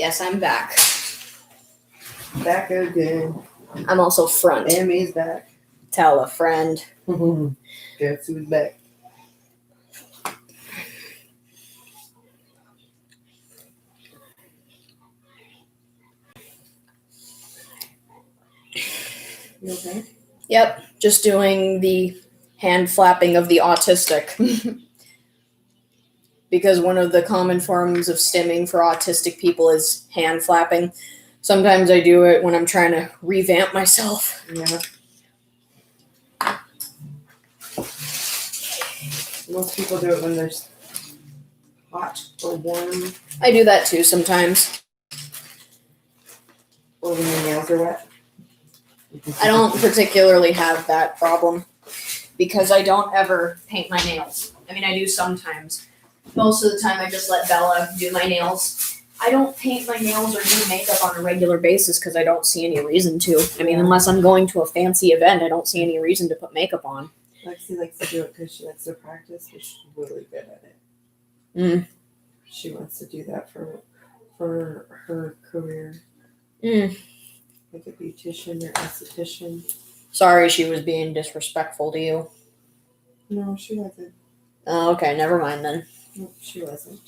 Yes, I'm back. Back again. I'm also front. Emmy's back. Tell a friend. Guess who's back? You okay? Yep, just doing the hand flapping of the autistic. Because one of the common forms of stimming for autistic people is hand flapping. Sometimes I do it when I'm trying to revamp myself. Yeah. Most people do it when they're hot or warm I do that too sometimes. or when their nails are wet. I don't particularly have that problem because I don't ever paint my nails. I mean, I do sometimes. Most of the time, I just let Bella do my nails. I don't paint my nails or do makeup on a regular basis because I don't see any reason to. I mean, unless I'm going to a fancy event, I don't see any reason to put makeup on. Lexi likes to do it because she likes to practice, but she's really good at it. Mm. She wants to do that for her career, Mm. like a beautician or esthetician. Sorry, she was being disrespectful to you. No, she wasn't. Oh, okay, never mind then. No, she wasn't.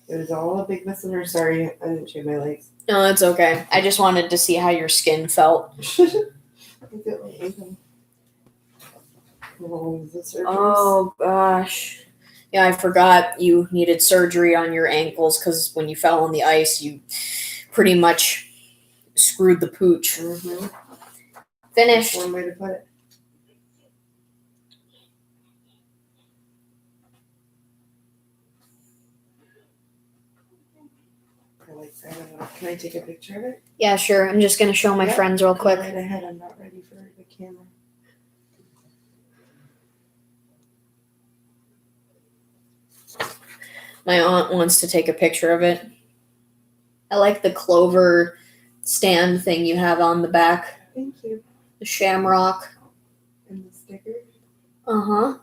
It was all a big misunderstanding. Sorry, I didn't shave my legs. No, it's okay. I just wanted to see how your skin felt. Look at my ankle. Oh, the surgeries. Oh gosh. Yeah, I forgot you needed surgery on your ankles because when you fell on the ice, you pretty much screwed the pooch. Mm-hmm. Finished. One way to put it. I like that. Can I take a picture of it? Yeah, sure. I'm just gonna show my Yeah, friends real Go quick. right ahead. I'm not ready for the camera. My aunt wants to take a picture of it. I like the clover stand thing you have on the back. Thank you. The shamrock. And the sticker. Uh-huh.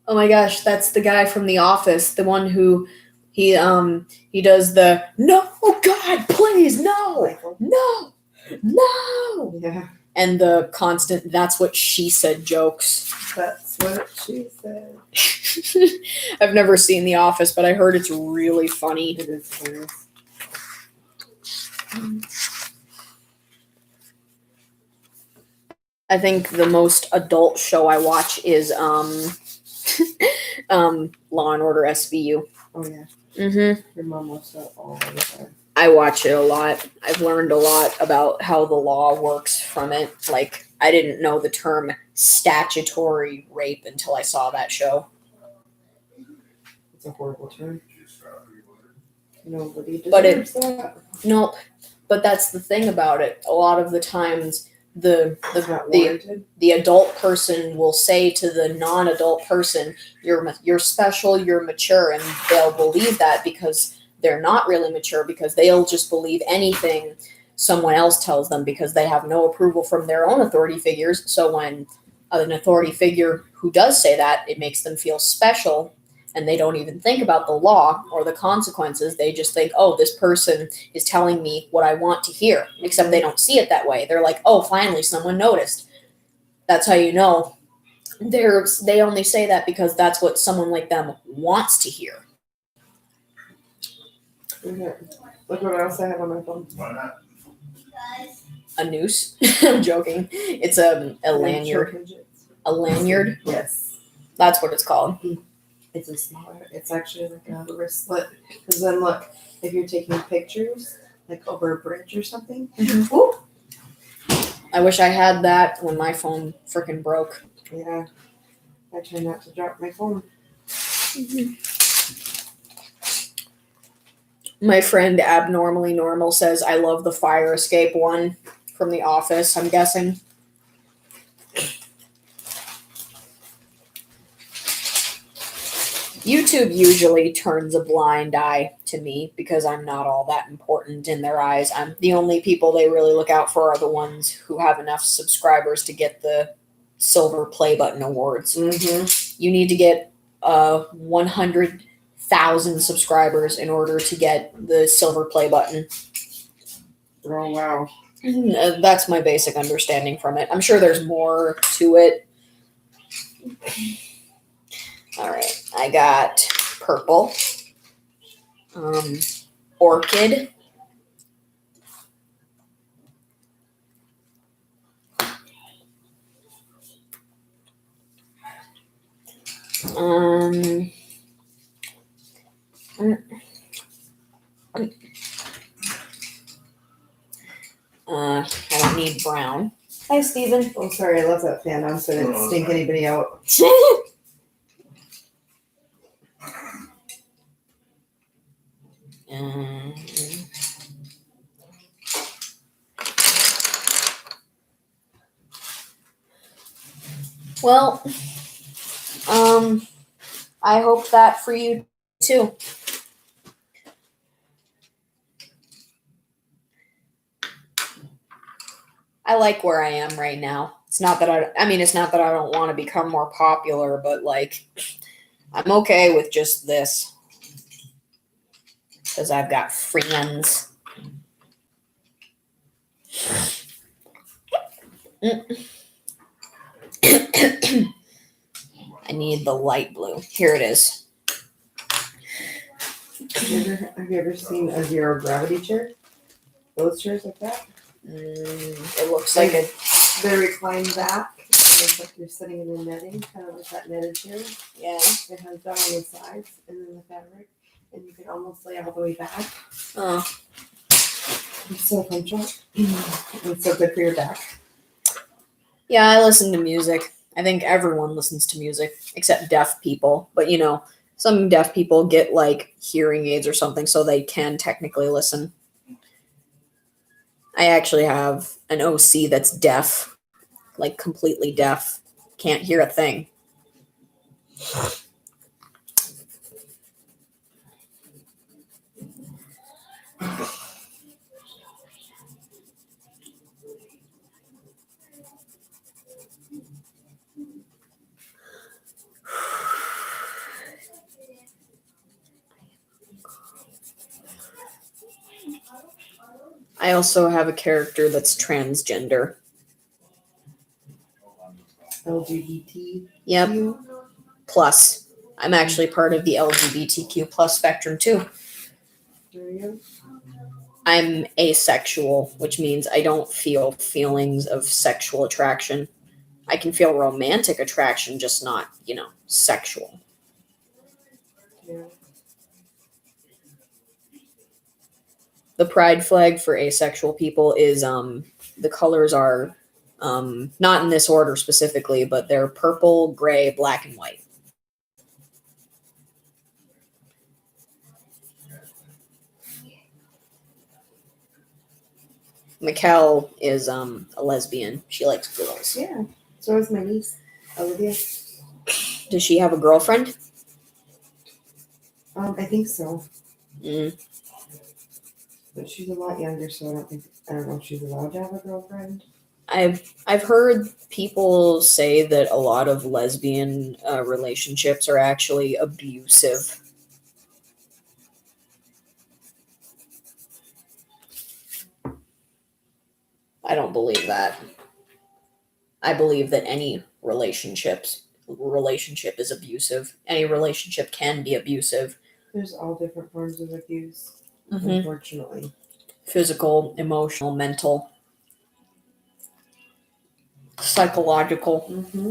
Oh my gosh, that's the guy from The Office, the one who he does the no, God, please, no, Michael. no, no, Yeah, and the constant that's what she said jokes. that's what she said. I've never seen The Office, but I heard it's really funny. It is hilarious. I think the most adult show I watch is Law and Order SVU. Oh yeah, Mm-hmm. your mom watched that all the time. I watch it a lot. I've learned a lot about how the law works from it. Like, I didn't know the term statutory rape until I saw that show. It's a horrible term. Nobody But it- deserves that. Nope. But that's the thing about it. A lot of the times, It's not warranted. the adult person will say to the non-adult person, you're special, you're mature, and they'll believe that because they're not really mature, because they'll just believe anything someone else tells them because they have no approval from their own authority figures. So when an authority figure who does say that, it makes them feel special, and they don't even think about the law or the consequences. They just think, oh, this person is telling me what I want to hear, except they don't see it that way. They're like, oh, finally someone noticed. That's how you know they only say that because that's what someone like them wants to hear. Okay. Look what else I have on my phone. A noose? I'm joking. It's a lanyard. Fidgets. A lanyard? Yes. That's what it's called. It's a smaller. It's actually like a wristlet. Because then look, if you're taking pictures, like over a bridge or something. Whoop. I wish I had that when my phone freaking broke. Yeah. I try not to drop my phone. My friend Abnormally Normal says, I love the fire escape one from The Office, I'm guessing. YouTube usually turns a blind eye to me because I'm not all that important in their eyes. I'm the only people they really look out for are the ones who have enough subscribers to get the silver play button awards. Mm-hmm. You need to get 100,000 subscribers in order to get the silver play button. Oh wow. That's my basic understanding from it. I'm sure there's more to it. All right, I got purple, orchid, I don't need brown. Hi, Steven. Oh, sorry, I left that fan on so it didn't stink anybody out. Um, well, I hope that for you too. I like where I am right now. It's not that it's not that I don't want to become more popular, but like, I'm okay with just this. Because I've got friends. I need the light blue. Here it is. Have you ever seen a zero gravity chair? Those chairs like that? It looks like a They recline back. It's like you're sitting in the netting, kind of like that netted chair. yeah. It has that on the sides and then the fabric, and you can almost lay all the way back. Oh, It's so comfortable. It's so good for your back. yeah. I listen to music. I think everyone listens to music except deaf people. But you know, some deaf people get like hearing aids or something, so they can technically listen. I actually have an OC that's deaf, like completely deaf, can't hear a thing. I also have a character that's transgender. LGBT. Yep. Plus, I'm actually part of the LGBTQ plus spectrum too. There you go. I'm asexual, which means I don't feel feelings of sexual attraction. I can feel romantic attraction, just not, sexual. Yeah. The pride flag for asexual people is the colors are not in this order specifically, but they're purple, gray, black, and white. Mikkel is a lesbian. She likes girls. Yeah. So is my niece, Olivia. Does she have a girlfriend? I think so. Mm. But she's a lot younger, so I don't know if she's allowed to have a girlfriend. I've heard people say that a lot of lesbian relationships are actually abusive. I don't believe that. I believe that any relationship is abusive. Any relationship can be abusive. There's all different forms of abuse, Mm-hmm. unfortunately. Physical, emotional, mental, psychological. Mm-hmm.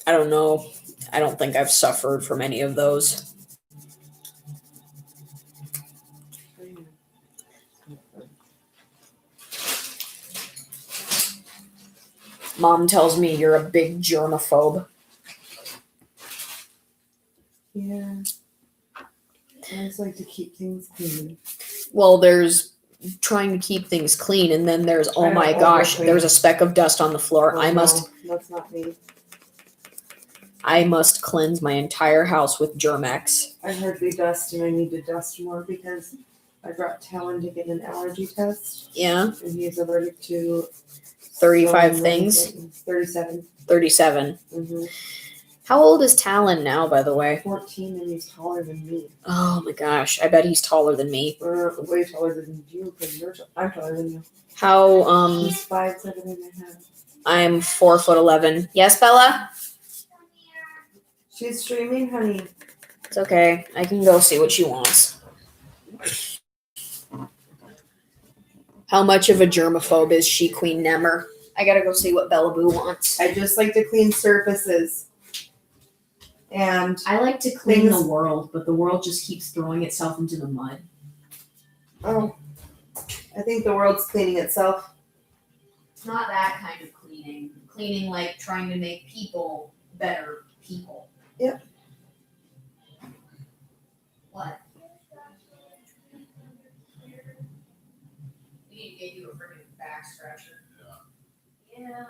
I don't know. I don't think I've suffered from any of those. Mom tells me you're a big germaphobe. Yeah. I just like to keep things clean. Well, there's trying to keep things clean, and then there's, oh I my don't gosh, overclean. there's a speck of dust on the floor. Oh, I must no, that's not me. cleanse my entire house with Germ-X. I hardly dust, and I need to dust more because I brought Talon to get an allergy test, Yeah, and he is allergic to 35 so many things. 37. 37. Mm-hmm. How old is Talon now, by the way? 14 and he's taller than me. Oh my gosh, I bet he's taller than me. Or way taller than you because I'm taller than you. How He's 5'7.5". I'm 4'11". Yes, Bella? She's streaming, honey. It's okay. I can go see what she wants. How much of a germaphobe is she, Queen Nemmer? I gotta go see what Bella Boo wants. I just like to clean surfaces. And I like to clean Things- the world, but the world just keeps throwing itself into the mud. oh, I think the world's cleaning itself. Not that kind of cleaning. Cleaning like trying to make people better people. Yep. What? We need to get you a freaking back scratcher. Yeah.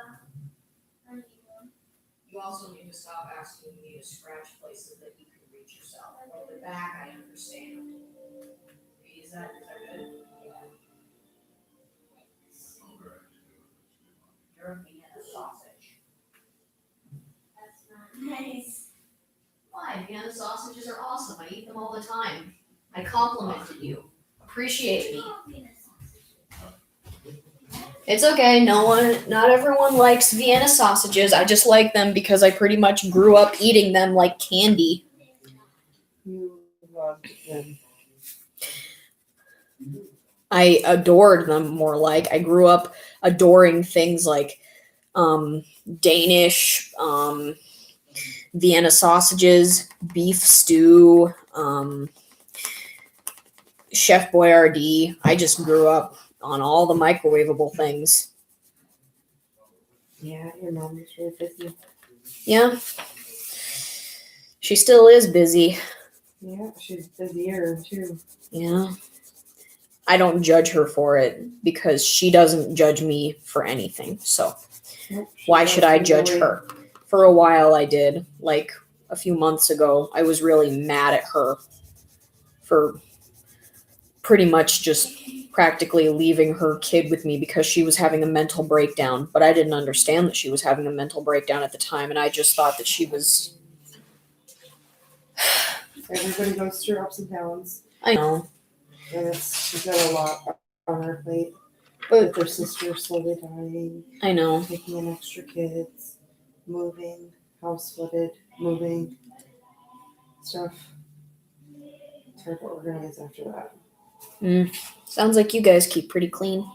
You also need to stop asking me to scratch places that you can reach yourself. Like the back, I understand. Is that good? You're a Vienna sausage. That's not nice. Why? Vienna sausages are awesome. I eat them all the time. I complimented you. Appreciate me. It's okay. Not everyone likes Vienna sausages. I just like them because I pretty much grew up eating them like candy. You love them. I adored them more like. I grew up adoring things like Danish, Vienna sausages, beef stew, Chef Boyardee. I just grew up on all the microwavable things. Yeah, your mom is really busy. Yeah. She still is busy. Yeah, she's busier too. Yeah. I don't judge her for it because she doesn't judge me for anything. So Nope, why she should I loves judge you. her? For a while I did. Like a few months ago, I was really mad at her for pretty much just practically leaving her kid with me because she was having a mental breakdown. But I didn't understand that she was having a mental breakdown at the time, and I just thought that she was. Everybody goes through ups and downs, I know. and she's got a lot on her plate. But With her sister slowly dying, I know. taking in extra kids, moving, house flooded, moving, stuff. It's hard to organize after that. Sounds like you guys keep pretty clean.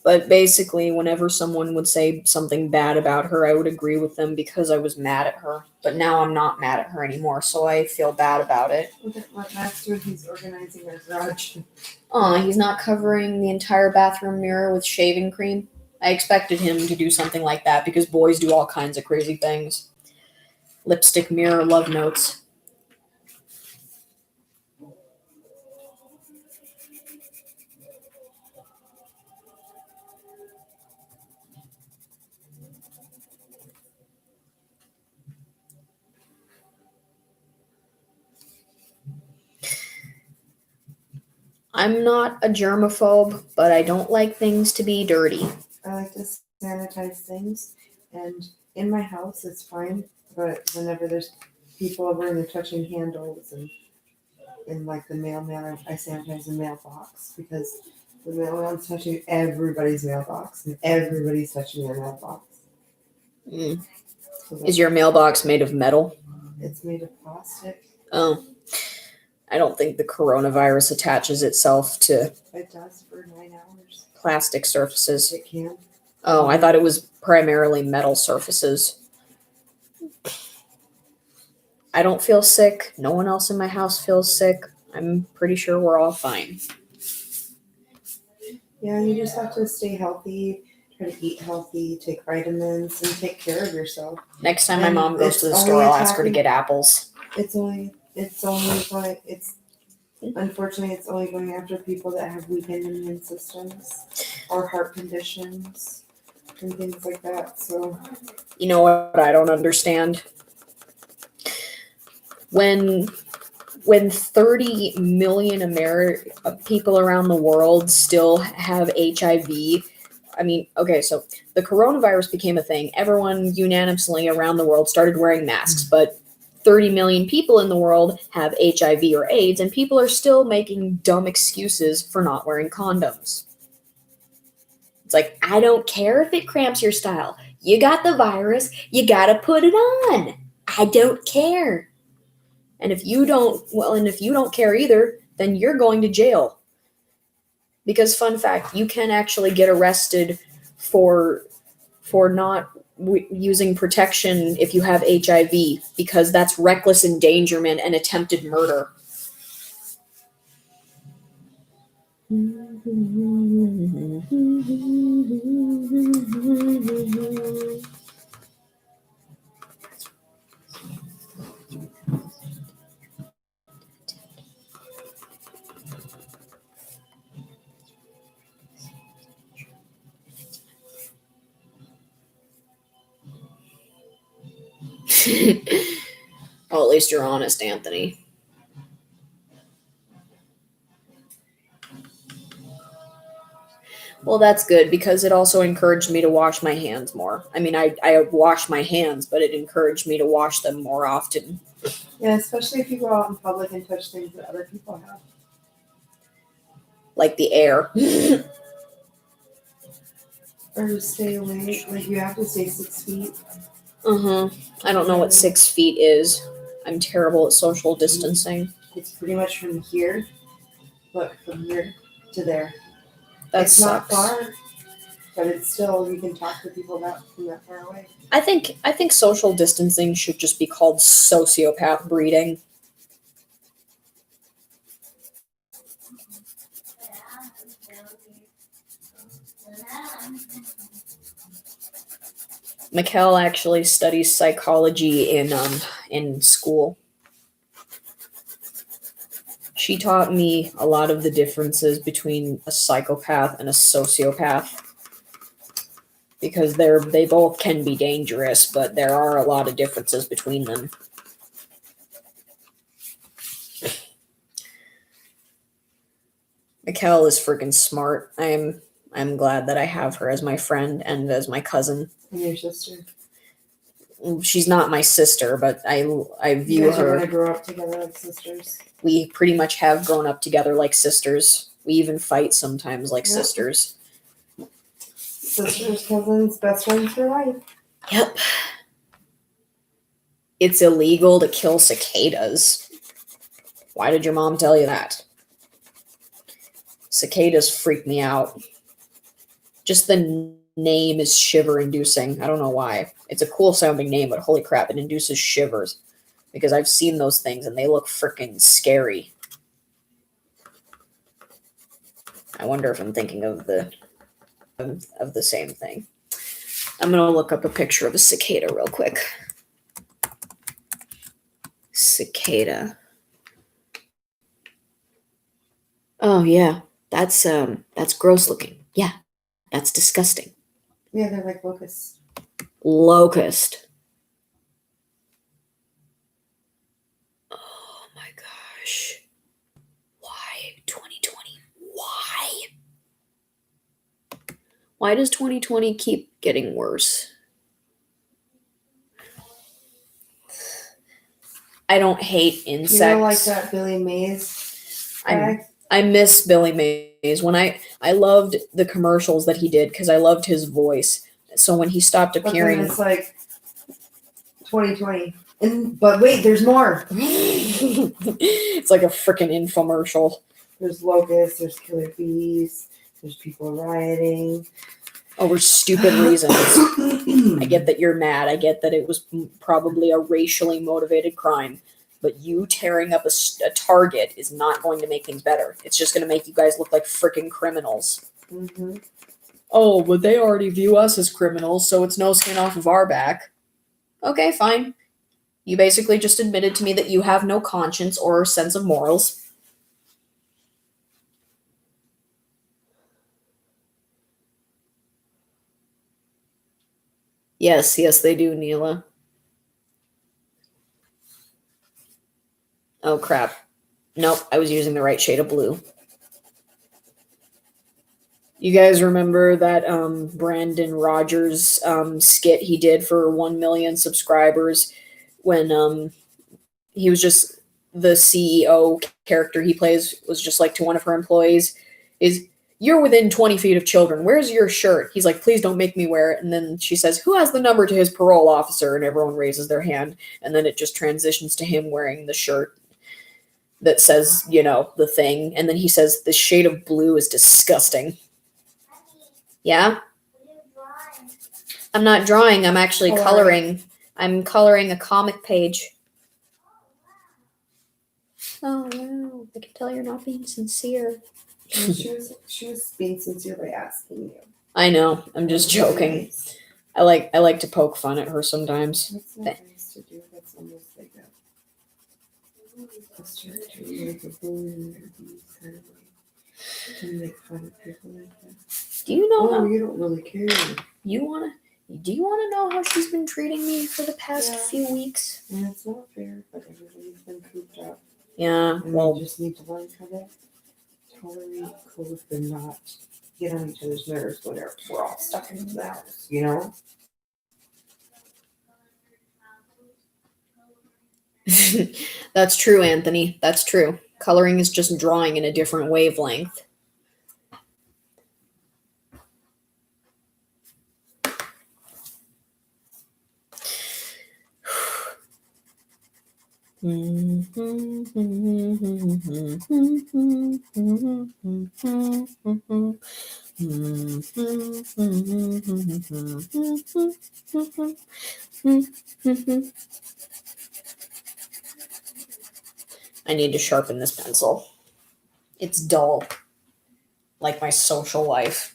But basically, whenever someone would say something bad about her, I would agree with them because I was mad at her. But now I'm not mad at her anymore, so I feel bad about it. Look at what Matt's doing. He's organizing our garage. He's not covering the entire bathroom mirror with shaving cream. I expected him to do something like that because boys do all kinds of crazy things. Lipstick mirror love notes. I'm not a germaphobe, but I don't like things to be dirty. I like to sanitize things, and in my house it's fine. But whenever there's people over and they're touching handles and in like the mailman, I sanitize the mailbox because the mailman's touching everybody's mailbox and everybody's touching their mailbox. Mm. So Is your mailbox made of metal? it's made of plastic. Oh. I don't think the coronavirus attaches itself to It does for 9 hours. plastic surfaces. It can. Oh, I thought it was primarily metal surfaces. I don't feel sick. No one else in my house feels sick. I'm pretty sure we're all fine. Yeah, you just have to stay healthy, try to eat healthy, take vitamins, and take care of yourself. Next time my And mom goes to the it's store, only I'll ask her to attacking- get apples. Unfortunately, it's only going after people that have weakened immune systems or heart conditions and things like that. So, You know what I don't understand? When 30 million people around the world still have HIV, I mean, okay, so the coronavirus became a thing. Everyone unanimously around the world started wearing masks, but 30 million people in the world have HIV or AIDS, and people are still making dumb excuses for not wearing condoms. It's like, I don't care if it cramps your style. You got the virus, you gotta put it on. I don't care. And if you don't care either, then you're going to jail. Because fun fact, you can actually get arrested for not using protection if you have HIV, because that's reckless endangerment and attempted murder. Well, at least you're honest, Anthony. Well, that's good, because it also encouraged me to wash my hands more. I mean, I wash my hands, but it encouraged me to wash them more often. Yeah, especially if you go out in public and touch things that other people have. Like the air. Or to stay away, like you have to stay 6 feet. I don't know what 6 feet is. I'm terrible at social distancing. It's pretty much from here. Look, from here to there. That It's sucks. not far, but it's still, you can talk to people from that far away. I think social distancing should just be called sociopath breeding. Mikkel actually studies psychology in school. She taught me a lot of the differences between a psychopath and a sociopath, because they both can be dangerous, but there are a lot of differences between them. Mikkel is freaking smart. I'm glad that I have her as my friend and as my cousin. And your sister. She's not my sister, but I You view guys are her. gonna grow up together as sisters. We pretty much have grown up together like sisters. We even fight sometimes like Yep. sisters. Sisters, cousins, best friends for life. Yep. It's illegal to kill cicadas. Why did your mom tell you that? Cicadas freak me out. Just the name is shiver inducing. I don't know why. It's a cool sounding name, but holy crap, it induces shivers. Because I've seen those things and they look freaking scary. I wonder if I'm thinking of the same thing. I'm gonna look up a picture of a cicada real quick. Cicada. Oh yeah, that's gross looking. Yeah, that's disgusting. Yeah, they're like locusts. Locust. Oh my gosh. Why 2020? Why? Why does 2020 keep getting worse? I don't hate insects. You know, like that Billy Mays guy? I miss Billy Mays. When I loved the commercials that he did because I loved his voice. So when he stopped But then appearing, it's like 2020. But wait, there's more. it's like a freaking infomercial. There's locusts, there's killer bees, there's people rioting. Over stupid reasons. I get that you're mad. I get that it was probably a racially motivated crime. But you tearing up a Target is not going to make things better. It's just going to make you guys look like freaking criminals. Mm-hmm. Oh, but they already view us as criminals, so it's no skin off of our back. Okay, fine. You basically just admitted to me that you have no conscience or sense of morals. Yes, they do, Neela. Oh, crap. Nope, I was using the right shade of blue. You guys remember that Brandon Rogers skit he did for 1 million subscribers when he was just the CEO character he plays was just like to one of her employees is you're within 20 feet of children. Where's your shirt? He's like, please don't make me wear it. And then she says, who has the number to his parole officer? And everyone raises their hand. And then it just transitions to him wearing the shirt that says, you know, the thing. And then he says, the shade of blue is disgusting. Yeah? I'm not drawing. I'm actually coloring. I'm coloring a comic page. Oh, no. I can tell you're not being sincere. She was being sincere by asking you. I know. I'm just joking. Nice. I like to poke fun at her sometimes. That's not nice to do. That's almost like a start to like a bullying or abuse kind of way. To make fun of people like that. Do you know Oh, how you don't really care. do you wanna know how she's been treating me for the past Yeah. few weeks? And it's not fair, but everybody's been cooped up. Yeah, And well we just need to learn how to tolerate, cope, and not get on each other's nerves when we're all stuck in the house, you know? that's true, Anthony. That's true. Coloring is just drawing in a different wavelength. I need to sharpen this pencil. It's dull. Like my social life.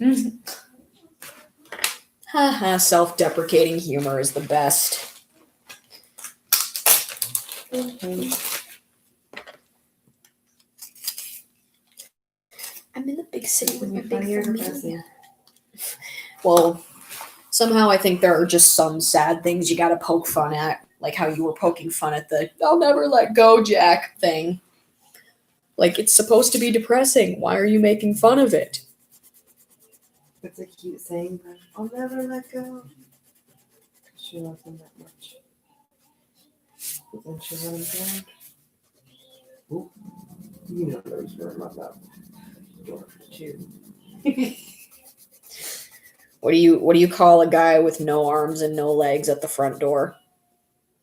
Haha, self-deprecating humor is the best. I'm in the big city with my big Funny or family. depressing? Well, somehow I think there are just some sad things you gotta poke fun at. Like how you were poking fun at the I'll never let go, Jack thing. Like, it's supposed to be depressing. Why are you making fun of it? It's a cute saying, but I'll never let go. She loves him that much. But then she let him down. Oop. You know there's room on that door too. What do you call a guy with no arms and no legs at the front door?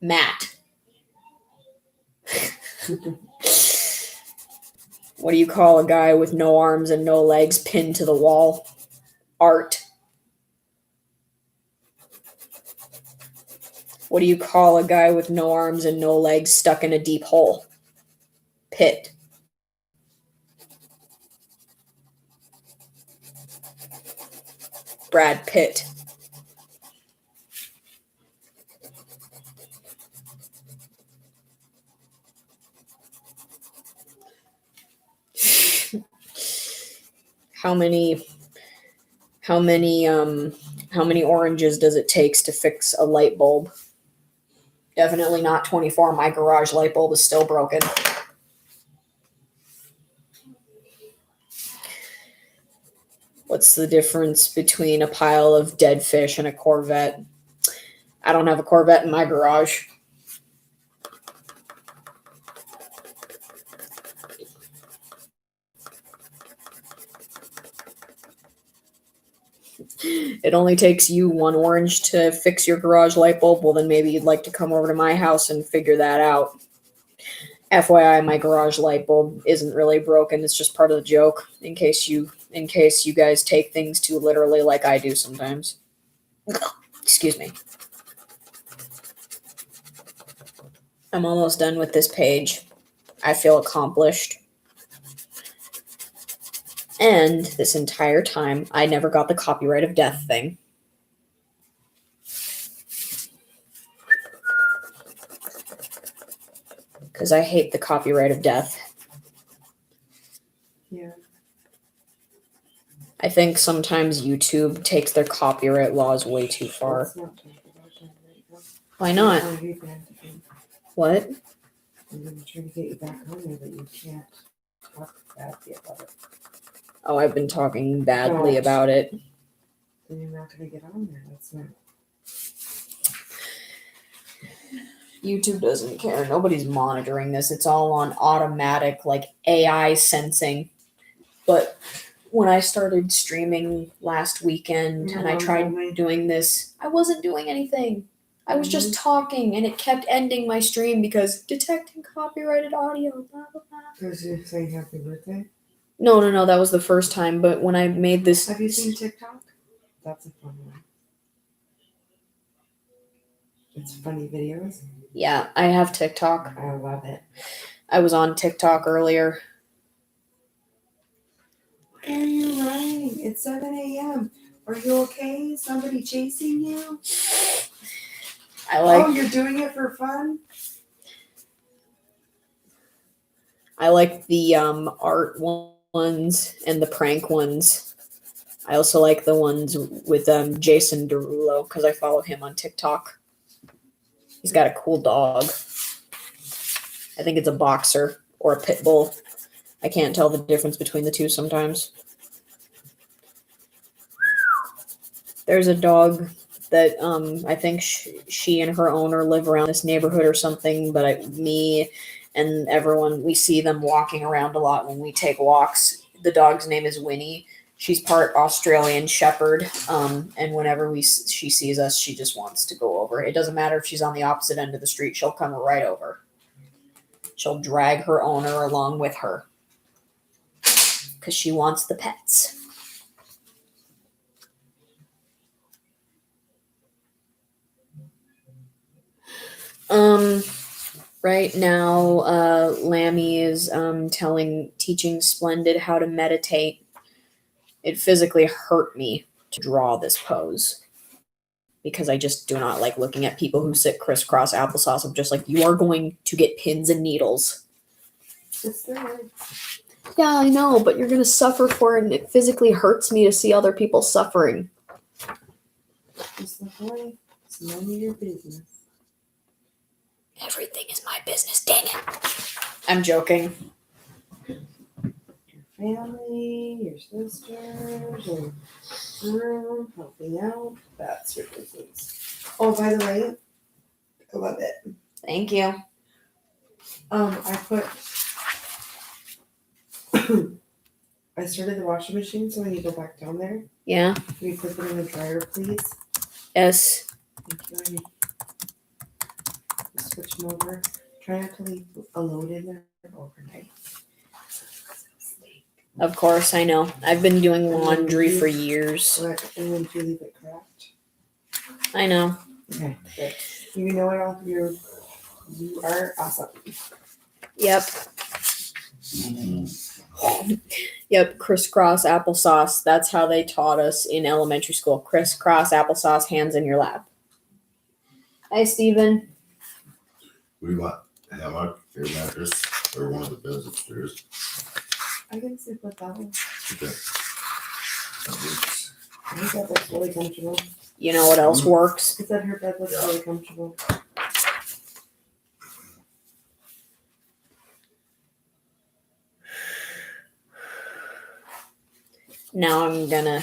Matt. What do you call a guy with no arms and no legs pinned to the wall? Art. What do you call a guy with no arms and no legs stuck in a deep hole? Pit. Brad Pitt. How many oranges does it take to fix a light bulb? Definitely not 24. My garage light bulb is still broken. What's the difference between a pile of dead fish and a Corvette? I don't have a Corvette in my garage. It only takes you one orange to fix your garage light bulb. Well, then maybe you'd like to come over to my house and figure that out. FYI, my garage light bulb isn't really broken. It's just part of the joke, in case you guys take things too literally like I do sometimes. Excuse me. I'm almost done with this page. I feel accomplished. And this entire time, I never got the copyright of death thing. Because I hate the copyright of death. Yeah. I think sometimes YouTube takes their copyright laws way too far. Let's not talk about that right now. Why not? I hate that again. What? I'm gonna try to get you back on there, but you can't talk badly about it. Oh, I've been talking badly Don't. about it. Then you're not gonna get on there. That's not. YouTube doesn't care. Nobody's monitoring this. It's all on automatic, like AI sensing. But when I started streaming last weekend and I tried doing this, I wasn't doing anything. I was just talking and it kept ending my stream because detecting copyrighted audio, blah, blah, blah. Because you're saying happy birthday. No, that was the first time. But when I made this. Have you seen TikTok? That's a fun one. It's funny videos. Yeah, I have TikTok. I love it. I was on TikTok earlier. Why are you running? It's 7 a.m. Are you okay? Somebody chasing you? Oh, you're doing it for fun? I like the art ones and the prank ones. I also like the ones with Jason Derulo because I follow him on TikTok. He's got a cool dog. I think it's a boxer or a pit bull. I can't tell the difference between the two sometimes. There's a dog that I think she and her owner live around this neighborhood or something, but me and everyone, we see them walking around a lot when we take walks. The dog's name is Winnie. She's part Australian Shepherd, and whenever she sees us, she just wants to go over. It doesn't matter if she's on the opposite end of the street. She'll come right over. She'll drag her owner along with her because she wants the pets. Right now, Lammy is teaching Splendid how to meditate. It physically hurt me to draw this pose because I just do not like looking at people who sit crisscross applesauce. I'm just like, you are going to get pins and needles. It's there. Yeah, I know, but you're going to suffer for it, and it physically hurts me to see other people suffering. Just look away. It's none of your business. Everything is my business, dang it. I'm joking. Family, your sisters, and helping out. That's your business. Oh, by the way, I love it. Thank you. I put. I started the washing machine, so when you go back down there, Yeah. can you put them in the dryer, please? Yes. Thank you. Switch them over. Try not to leave a load in there overnight. Of course, I know. I've been doing laundry for years. Right, and then if you leave it cracked. I know. Okay, good. You know it all. You are awesome. Yep. Yep, crisscross applesauce. That's how they taught us in elementary school. Crisscross applesauce, hands in your lap. Hi, Steven. What do you want? A hammock, air mattress, or one of the beds upstairs? I can sleep with that one. Okay. That works. I think that looks really comfortable. You know what else works? I said her bed looks really comfortable. Now I'm gonna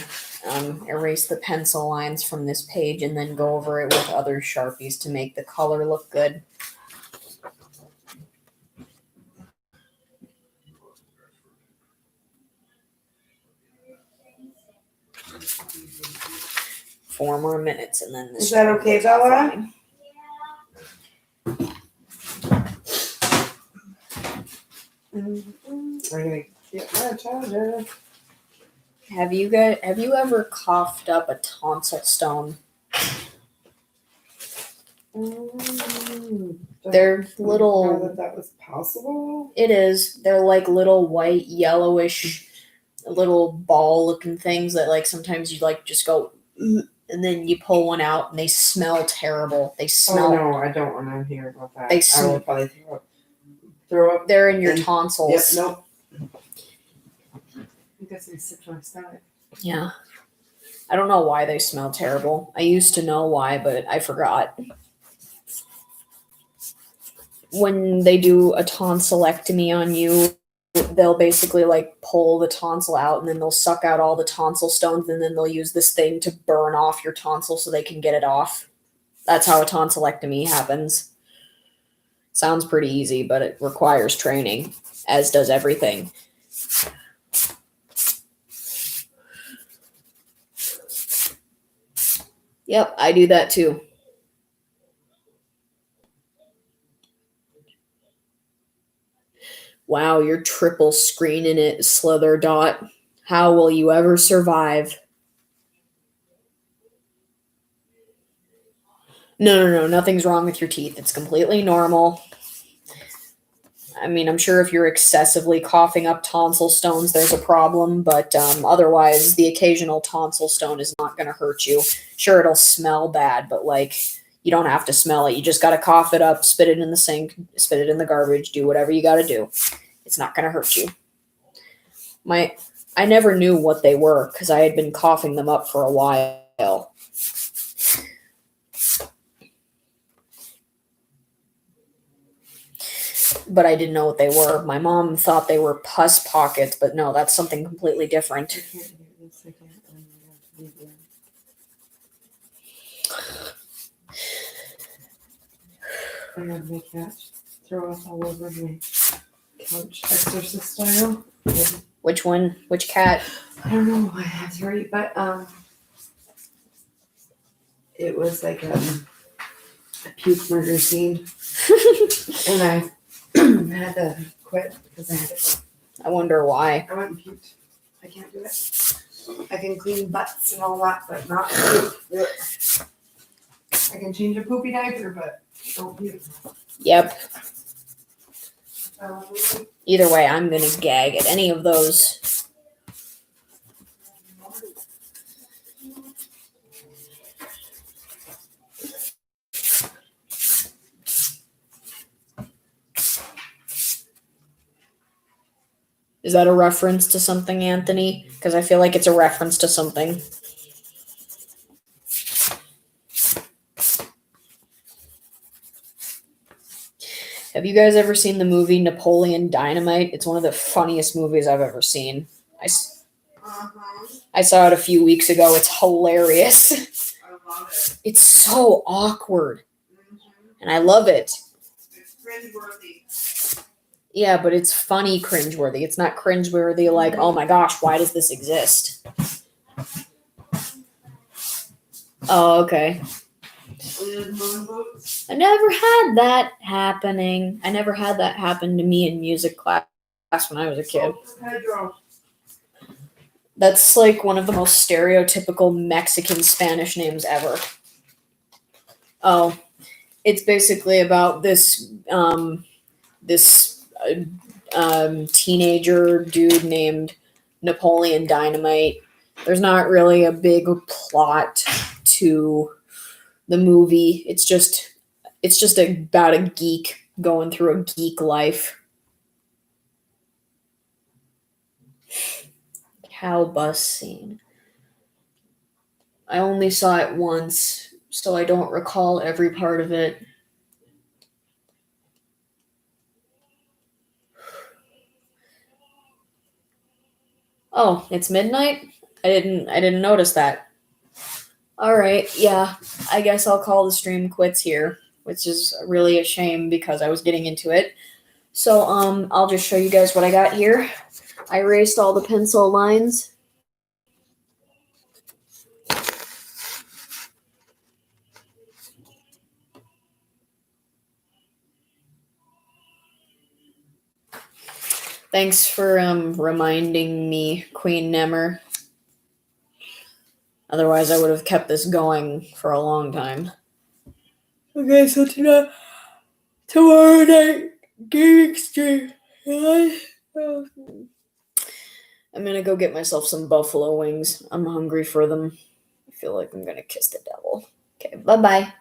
erase the pencil lines from this page and then go over it with other Sharpies to make the color look good. Four more minutes and then this. Is that okay, Bella? I'm gonna get my charger. Have you ever coughed up a tonsil stone? They're little. Know that was possible. It is. They're like little white, yellowish, little ball-looking things that like sometimes you like just go, "Ugh," and then you pull one out and they smell terrible. They smell. Oh no, I don't want to hear about that. They I will probably throw up. They're in your Yep, tonsils. nope. I guess I sick to my stomach. Yeah. I don't know why they smell terrible. I used to know why, but I forgot. When they do a tonsillectomy on you, they'll basically like pull the tonsil out and then they'll suck out all the tonsil stones and then they'll use this thing to burn off your tonsil so they can get it off. That's how a tonsillectomy happens. Sounds pretty easy, but it requires training, as does everything. Yep, I do that too. Wow, you're triple screening it, Slither Dot. How will you ever survive? No, nothing's wrong with your teeth. It's completely normal. I mean, I'm sure if you're excessively coughing up tonsil stones, there's a problem, but otherwise, the occasional tonsil stone is not going to hurt you. Sure, it'll smell bad, but like, you don't have to smell it. You just got to cough it up, spit it in the sink, spit it in the garbage, do whatever you got to do. It's not going to hurt you. I never knew what they were because I had been coughing them up for a while. But I didn't know what they were. My mom thought they were pus pockets, but no, that's something completely different. I can't hear this. I can't. I'm gonna have to leave you. I had my cat throw up all over my couch, exorcist style. And Which one? Which cat? I don't know why I have to read, but it was like a puke murder scene, and I had to quit because I had to. I wonder why. I went and puked. I can't do it. I can clean butts and all that, but not puke. Ugh. I can change a poopy diaper, but don't puke. Yep. Either way, I'm going to gag at any of those. Is that a reference to something, Anthony? Because I feel like it's a reference to something. Have you guys ever seen the movie Napoleon Dynamite? It's one of the funniest movies I've ever seen. I saw it a few weeks ago. It's hilarious. I love it. It's so awkward. And I love it. It's cringeworthy. Yeah, but it's funny cringeworthy. It's not cringeworthy like, oh my gosh, why does this exist? Oh, okay. I never had that happening. I never had that happen to me in music class when I was a kid. That's like one of the most stereotypical Mexican Spanish names ever. Oh, it's basically about this teenager dude named Napoleon Dynamite. There's not really a big plot to the movie. It's just about a geek going through a geek life. Cow bus scene. I only saw it once, so I don't recall every part of it. Oh, it's midnight? I didn't notice that. All right, yeah. I guess I'll call the stream quits here, which is really a shame because I was getting into it. So, I'll just show you guys what I got here. I erased all the pencil lines. Thanks for reminding me, Queen Nemmer. Otherwise, I would have kept this going for a long time. Okay, so tomorrow night, gaming stream. I'm gonna go get myself some buffalo wings. I'm hungry for them. I feel like I'm gonna kiss the devil. Okay, bye-bye.